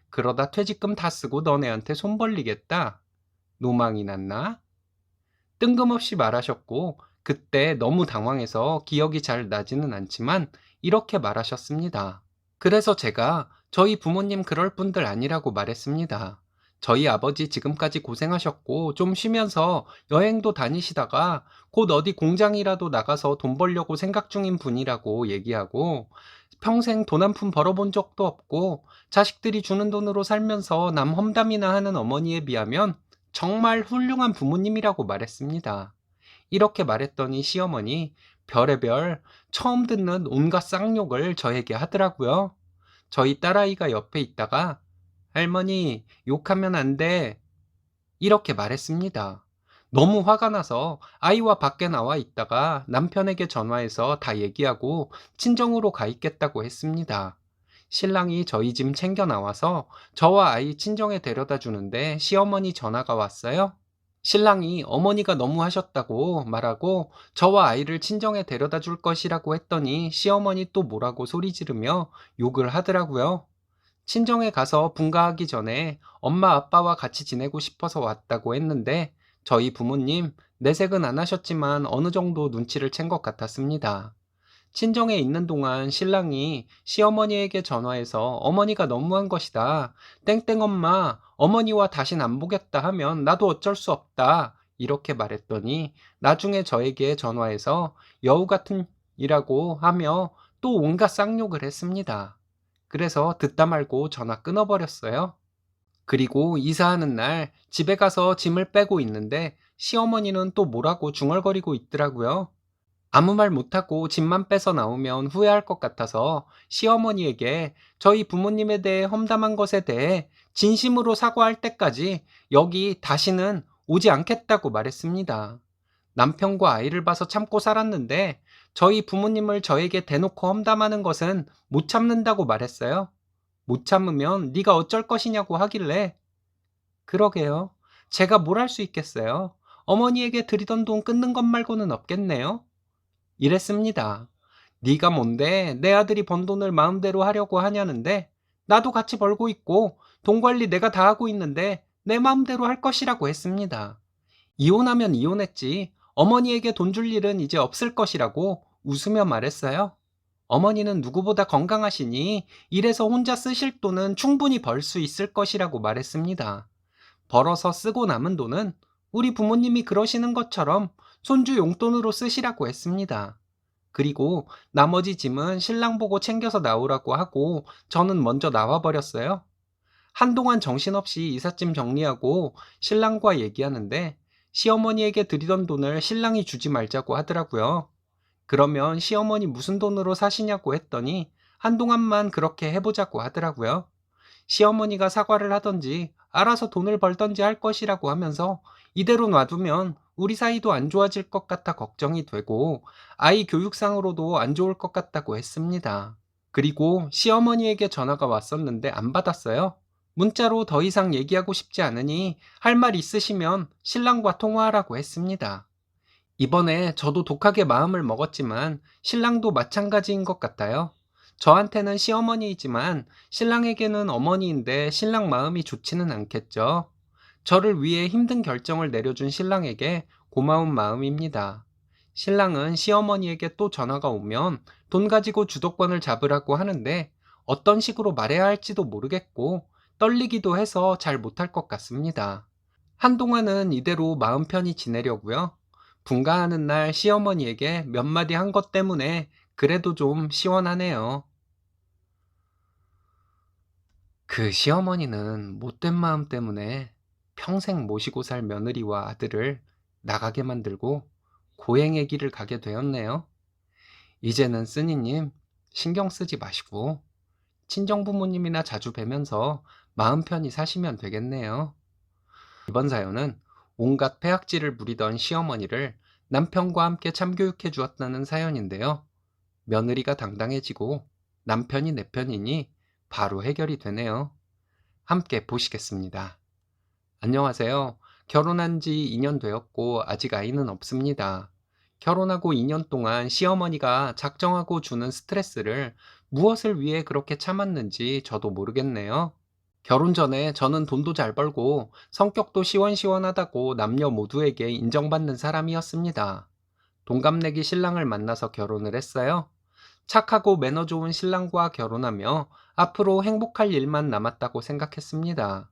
그러다 퇴직금 다 쓰고 너네한테 손 벌리겠다. 노망이 났나? 뜬금없이 말하셨고 그때 너무 당황해서 기억이 잘 나지는 않지만 이렇게 말하셨습니다. 그래서 제가 저희 부모님 그럴 분들 아니라고 말했습니다. 저희 아버지 지금까지 고생하셨고 좀 쉬면서 여행도 다니시다가 곧 어디 공장이라도 나가서 돈 벌려고 생각 중인 분이라고 얘기하고 평생 돈 한 푼 벌어본 적도 없고 자식들이 주는 돈으로 살면서 남 험담이나 하는 어머니에 비하면 정말 훌륭한 부모님이라고 말했습니다. 이렇게 말했더니 시어머니 별의별 처음 듣는 온갖 쌍욕을 저에게 하더라고요. 저희 딸아이가 옆에 있다가 할머니 욕하면 안 돼. 이렇게 말했습니다. 너무 화가 나서 아이와 밖에 나와 있다가 남편에게 전화해서 다 얘기하고 친정으로 가 있겠다고 했습니다. 신랑이 저희 짐 챙겨 나와서 저와 아이 친정에 데려다 주는데 시어머니 전화가 왔어요. 신랑이 어머니가 너무 하셨다고 말하고 저와 아이를 친정에 데려다 줄 것이라고 했더니 시어머니 또 뭐라고 소리 지르며 욕을 하더라고요. 친정에 가서 분가하기 전에 엄마 아빠와 같이 지내고 싶어서 왔다고 했는데 저희 부모님 내색은 안 하셨지만 어느 정도 눈치를 챈 것 같았습니다. 친정에 있는 동안 신랑이 시어머니에게 전화해서 어머니가 너무한 것이다. 땡땡 엄마, 어머니와 다신 안 보겠다 하면 나도 어쩔 수 없다. 이렇게 말했더니 나중에 저에게 전화해서 여우 같은 이라고 하며 또 온갖 쌍욕을 했습니다. 그래서 듣다 말고 전화 끊어버렸어요. 그리고 이사하는 날 집에 가서 짐을 빼고 있는데 시어머니는 또 뭐라고 중얼거리고 있더라고요. 아무 말 못하고 짐만 빼서 나오면 후회할 것 같아서 시어머니에게 저희 부모님에 대해 험담한 것에 대해 진심으로 사과할 때까지 여기 다시는 오지 않겠다고 말했습니다. 남편과 아이를 봐서 참고 살았는데 저희 부모님을 저에게 대놓고 험담하는 것은 못 참는다고 말했어요. 못 참으면 네가 어쩔 것이냐고 하길래 그러게요. 제가 뭘 할 수 있겠어요. 어머니에게 드리던 돈 끊는 것 말고는 없겠네요. 이랬습니다. 네가 뭔데 내 아들이 번 돈을 마음대로 하려고 하냐는데 나도 같이 벌고 있고 돈 관리 내가 다 하고 있는데 내 마음대로 할 것이라고 했습니다. 이혼하면 이혼했지 어머니에게 돈 줄 일은 이제 없을 것이라고 웃으며 말했어요. 어머니는 누구보다 건강하시니 이래서 혼자 쓰실 돈은 충분히 벌 수 있을 것이라고 말했습니다. 벌어서 쓰고 남은 돈은 우리 부모님이 그러시는 것처럼 손주 용돈으로 쓰시라고 했습니다. 그리고 나머지 짐은 신랑 보고 챙겨서 나오라고 하고 저는 먼저 나와 버렸어요. 한동안 정신없이 이삿짐 정리하고 신랑과 얘기하는데 시어머니에게 드리던 돈을 신랑이 주지 말자고 하더라고요. 그러면 시어머니 무슨 돈으로 사시냐고 했더니 한동안만 그렇게 해보자고 하더라고요. 시어머니가 사과를 하던지 알아서 돈을 벌던지 할 것이라고 하면서 이대로 놔두면 우리 사이도 안 좋아질 것 같아 걱정이 되고 아이 교육상으로도 안 좋을 것 같다고 했습니다. 그리고 시어머니에게 전화가 왔었는데 안 받았어요. 문자로 더 이상 얘기하고 싶지 않으니 할 말 있으시면 신랑과 통화하라고 했습니다. 이번에 저도 독하게 마음을 먹었지만 신랑도 마찬가지인 것 같아요. 저한테는 시어머니이지만 신랑에게는 어머니인데 신랑 마음이 좋지는 않겠죠. 저를 위해 힘든 결정을 내려준 신랑에게 고마운 마음입니다. 신랑은 시어머니에게 또 전화가 오면 돈 가지고 주도권을 잡으라고 하는데 어떤 식으로 말해야 할지도 모르겠고 떨리기도 해서 잘 못할 것 같습니다. 한동안은 이대로 마음 편히 지내려고요. 분가하는 날 시어머니에게 몇 마디 한 것 때문에 그래도 좀 시원하네요. 그 시어머니는 못된 마음 때문에 평생 모시고 살 며느리와 아들을 나가게 만들고 고행의 길을 가게 되었네요. 이제는 쓰니님 신경 쓰지 마시고 친정부모님이나 자주 뵈면서 마음 편히 사시면 되겠네요. 이번 사연은 온갖 폐악질을 부리던 시어머니를 남편과 함께 참교육해 주었다는 사연인데요. 며느리가 당당해지고 남편이 내 편이니 바로 해결이 되네요. 함께 보시겠습니다. 안녕하세요. 결혼한 지 2년 되었고 아직 아이는 없습니다. 결혼하고 2년 동안 시어머니가 작정하고 주는 스트레스를 무엇을 위해 그렇게 참았는지 저도 모르겠네요. 결혼 전에 저는 돈도 잘 벌고 성격도 시원시원하다고 남녀 모두에게 인정받는 사람이었습니다. 동갑내기 신랑을 만나서 결혼을 했어요. 착하고 매너 좋은 신랑과 결혼하며 앞으로 행복할 일만 남았다고 생각했습니다.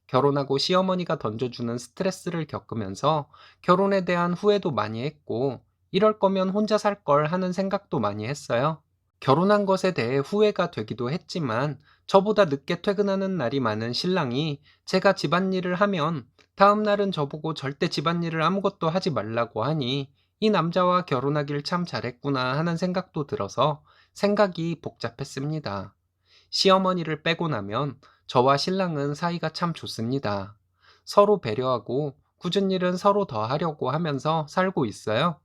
결혼하고 시어머니가 던져주는 스트레스를 겪으면서 결혼에 대한 후회도 많이 했고, 이럴 거면 혼자 살 걸 하는 생각도 많이 했어요. 결혼한 것에 대해 후회가 되기도 했지만, 저보다 늦게 퇴근하는 날이 많은 신랑이 제가 집안일을 하면 다음 날은 저보고 절대 집안일을 아무것도 하지 말라고 하니 이 남자와 결혼하길 참 잘했구나 하는 생각도 들어서 생각이 복잡했습니다. 시어머니를 빼고 나면 저와 신랑은 사이가 참 좋습니다. 서로 배려하고 굳은 일은 서로 더 하려고 하면서 살고 있어요.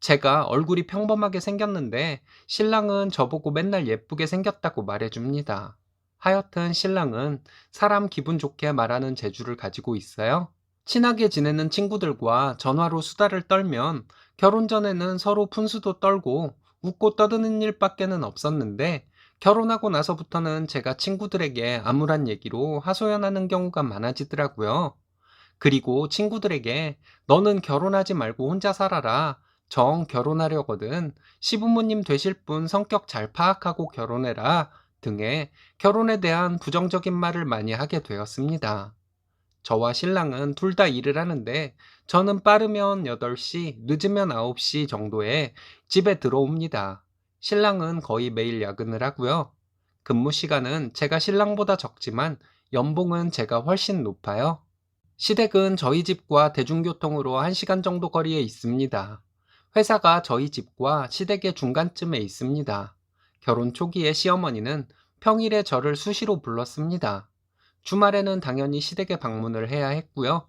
제가 얼굴이 평범하게 생겼는데 신랑은 저보고 맨날 예쁘게 생겼다고 말해줍니다. 하여튼 신랑은 사람 기분 좋게 말하는 재주를 가지고 있어요. 친하게 지내는 친구들과 전화로 수다를 떨면 결혼 전에는 서로 푼수도 떨고 웃고 떠드는 일밖에는 없었는데, 결혼하고 나서부터는 제가 친구들에게 암울한 얘기로 하소연하는 경우가 많아지더라고요. 그리고 친구들에게 너는 결혼하지 말고 혼자 살아라. 정 결혼하려거든. 시부모님 되실 분 성격 잘 파악하고 결혼해라. 등의 결혼에 대한 부정적인 말을 많이 하게 되었습니다. 저와 신랑은 둘 다 일을 하는데, 저는 빠르면 8시, 늦으면 9시 정도에 집에 들어옵니다. 신랑은 거의 매일 야근을 하고요. 근무 시간은 제가 신랑보다 적지만 연봉은 제가 훨씬 높아요. 시댁은 저희 집과 대중교통으로 1시간 정도 거리에 있습니다. 회사가 저희 집과 시댁의 중간쯤에 있습니다. 결혼 초기에 시어머니는 평일에 저를 수시로 불렀습니다. 주말에는 당연히 시댁에 방문을 해야 했고요.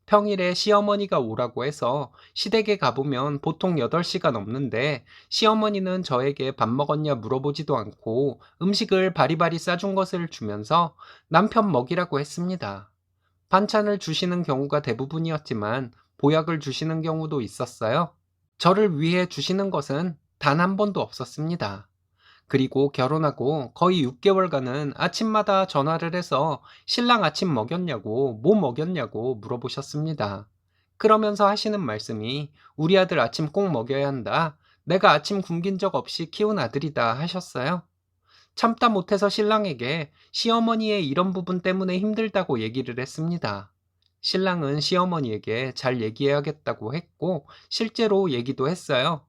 평일에 시어머니가 오라고 해서 시댁에 가보면 보통 8시가 넘는데, 시어머니는 저에게 밥 먹었냐 물어보지도 않고 음식을 바리바리 싸준 것을 주면서 남편 먹이라고 했습니다. 반찬을 주시는 경우가 대부분이었지만 보약을 주시는 경우도 있었어요. 저를 위해 주시는 것은 단 한 번도 없었습니다. 그리고 결혼하고 거의 6개월간은 아침마다 전화를 해서 신랑 아침 먹였냐고, 뭐 먹였냐고 물어보셨습니다. 그러면서 하시는 말씀이 우리 아들 아침 꼭 먹여야 한다. 내가 아침 굶긴 적 없이 키운 아들이다 하셨어요. 참다 못해서 신랑에게 시어머니의 이런 부분 때문에 힘들다고 얘기를 했습니다. 신랑은 시어머니에게 잘 얘기해야겠다고 했고 실제로 얘기도 했어요.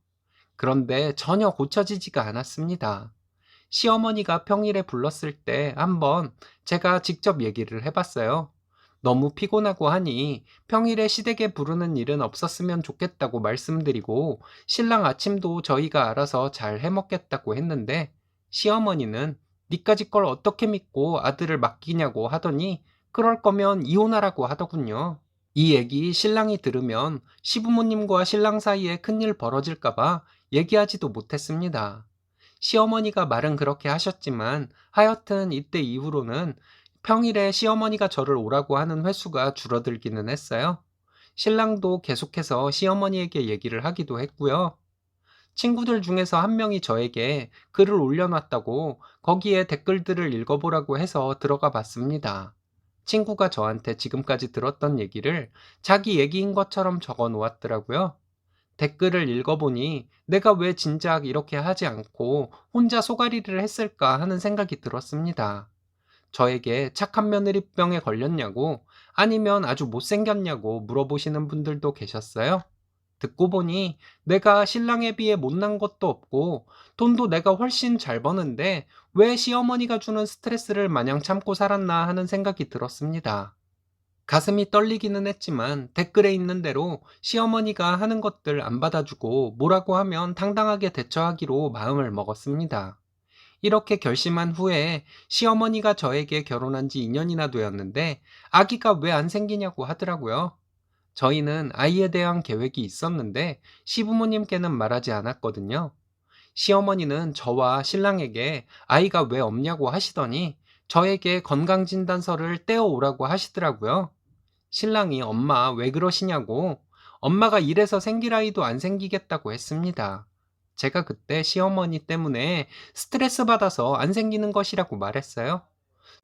그런데 전혀 고쳐지지가 않았습니다. 시어머니가 평일에 불렀을 때 한번 제가 직접 얘기를 해봤어요. 너무 피곤하고 하니 평일에 시댁에 부르는 일은 없었으면 좋겠다고 말씀드리고, 신랑 아침도 저희가 알아서 잘 해먹겠다고 했는데, 시어머니는 니까지 걸 어떻게 믿고 아들을 맡기냐고 하더니 그럴 거면 이혼하라고 하더군요. 이 얘기 신랑이 들으면 시부모님과 신랑 사이에 큰일 벌어질까봐 얘기하지도 못했습니다. 시어머니가 말은 그렇게 하셨지만 하여튼 이때 이후로는 평일에 시어머니가 저를 오라고 하는 횟수가 줄어들기는 했어요. 신랑도 계속해서 시어머니에게 얘기를 하기도 했고요. 친구들 중에서 한 명이 저에게 글을 올려놨다고 거기에 댓글들을 읽어보라고 해서 들어가 봤습니다. 친구가 저한테 지금까지 들었던 얘기를 자기 얘기인 것처럼 적어 놓았더라고요. 댓글을 읽어보니 내가 왜 진작 이렇게 하지 않고 혼자 소가리를 했을까 하는 생각이 들었습니다. 저에게 착한 며느리병에 걸렸냐고, 아니면 아주 못생겼냐고 물어보시는 분들도 계셨어요. 듣고 보니 내가 신랑에 비해 못난 것도 없고 돈도 내가 훨씬 잘 버는데 왜 시어머니가 주는 스트레스를 마냥 참고 살았나 하는 생각이 들었습니다. 가슴이 떨리기는 했지만 댓글에 있는 대로 시어머니가 하는 것들 안 받아주고 뭐라고 하면 당당하게 대처하기로 마음을 먹었습니다. 이렇게 결심한 후에 시어머니가 저에게 결혼한 지 2년이나 되었는데 아기가 왜 안 생기냐고 하더라고요. 저희는 아이에 대한 계획이 있었는데 시부모님께는 말하지 않았거든요. 시어머니는 저와 신랑에게 아이가 왜 없냐고 하시더니 저에게 건강진단서를 떼어오라고 하시더라고요. 신랑이 엄마 왜 그러시냐고, 엄마가 이래서 생길 아이도 안 생기겠다고 했습니다. 제가 그때 시어머니 때문에 스트레스 받아서 안 생기는 것이라고 말했어요.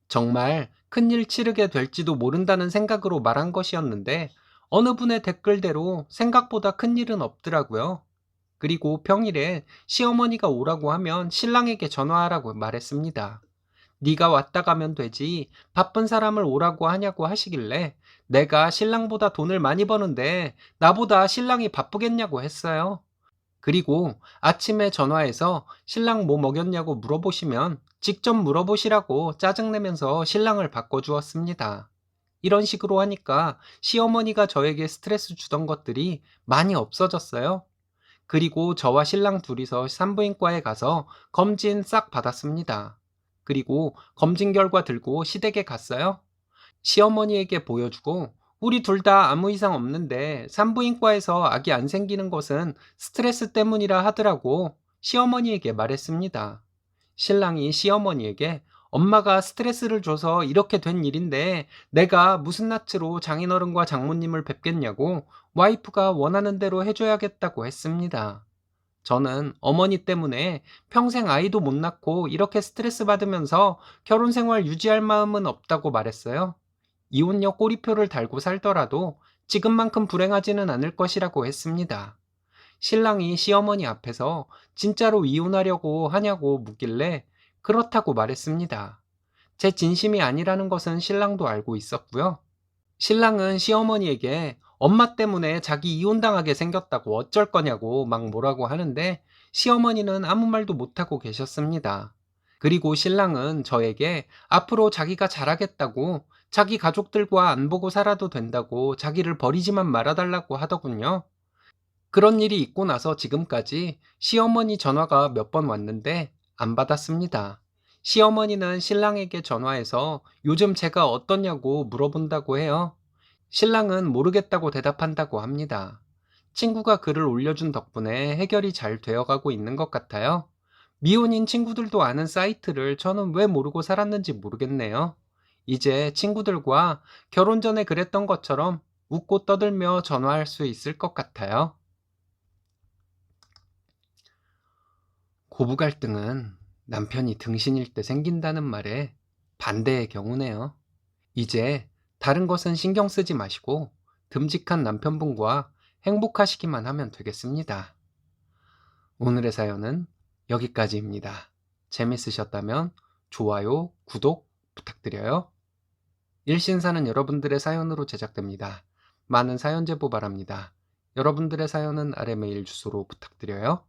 정말 큰일 치르게 될지도 모른다는 생각으로 말한 것이었는데 어느 분의 댓글대로 생각보다 큰일은 없더라고요. 그리고 평일에 시어머니가 오라고 하면 신랑에게 전화하라고 말했습니다. 네가 왔다 가면 되지 바쁜 사람을 오라고 하냐고 하시길래 내가 신랑보다 돈을 많이 버는데 나보다 신랑이 바쁘겠냐고 했어요. 그리고 아침에 전화해서 신랑 뭐 먹였냐고 물어보시면 직접 물어보시라고 짜증내면서 신랑을 바꿔주었습니다. 이런 식으로 하니까 시어머니가 저에게 스트레스 주던 것들이 많이 없어졌어요. 그리고 저와 신랑 둘이서 산부인과에 가서 검진 싹 받았습니다. 그리고 검진 결과 들고 시댁에 갔어요. 시어머니에게 보여주고 우리 둘 다 아무 이상 없는데 산부인과에서 아기 안 생기는 것은 스트레스 때문이라 하더라고 시어머니에게 말했습니다. 신랑이 시어머니에게 엄마가 스트레스를 줘서 이렇게 된 일인데 내가 무슨 낯으로 장인어른과 장모님을 뵙겠냐고 와이프가 원하는 대로 해줘야겠다고 했습니다. 저는 어머니 때문에 평생 아이도 못 낳고 이렇게 스트레스 받으면서 결혼 생활 유지할 마음은 없다고 말했어요. 이혼녀 꼬리표를 달고 살더라도 지금만큼 불행하지는 않을 것이라고 했습니다. 신랑이 시어머니 앞에서 진짜로 이혼하려고 하냐고 묻길래 그렇다고 말했습니다. 제 진심이 아니라는 것은 신랑도 알고 있었고요. 신랑은 시어머니에게 엄마 때문에 자기 이혼당하게 생겼다고 어쩔 거냐고 막 뭐라고 하는데 시어머니는 아무 말도 못하고 계셨습니다. 그리고 신랑은 저에게 앞으로 자기가 잘하겠다고 자기 가족들과 안 보고 살아도 된다고 자기를 버리지만 말아달라고 하더군요. 그런 일이 있고 나서 지금까지 시어머니 전화가 몇 번 왔는데 안 받았습니다. 시어머니는 신랑에게 전화해서 요즘 제가 어떠냐고 물어본다고 해요. 신랑은 모르겠다고 대답한다고 합니다. 친구가 글을 올려준 덕분에 해결이 잘 되어가고 있는 것 같아요. 미혼인 친구들도 아는 사이트를 저는 왜 모르고 살았는지 모르겠네요. 이제 친구들과 결혼 전에 그랬던 것처럼 웃고 떠들며 전화할 수 있을 것 같아요. 고부 갈등은 남편이 등신일 때 생긴다는 말에 반대의 경우네요. 이제 다른 것은 신경 쓰지 마시고 듬직한 남편분과 행복하시기만 하면 되겠습니다. 오늘의 사연은 여기까지입니다. 재밌으셨다면 좋아요, 구독 부탁드려요. 일신사는 여러분들의 사연으로 제작됩니다. 많은 사연 제보 바랍니다. 여러분들의 사연은 아래 메일 주소로 부탁드려요.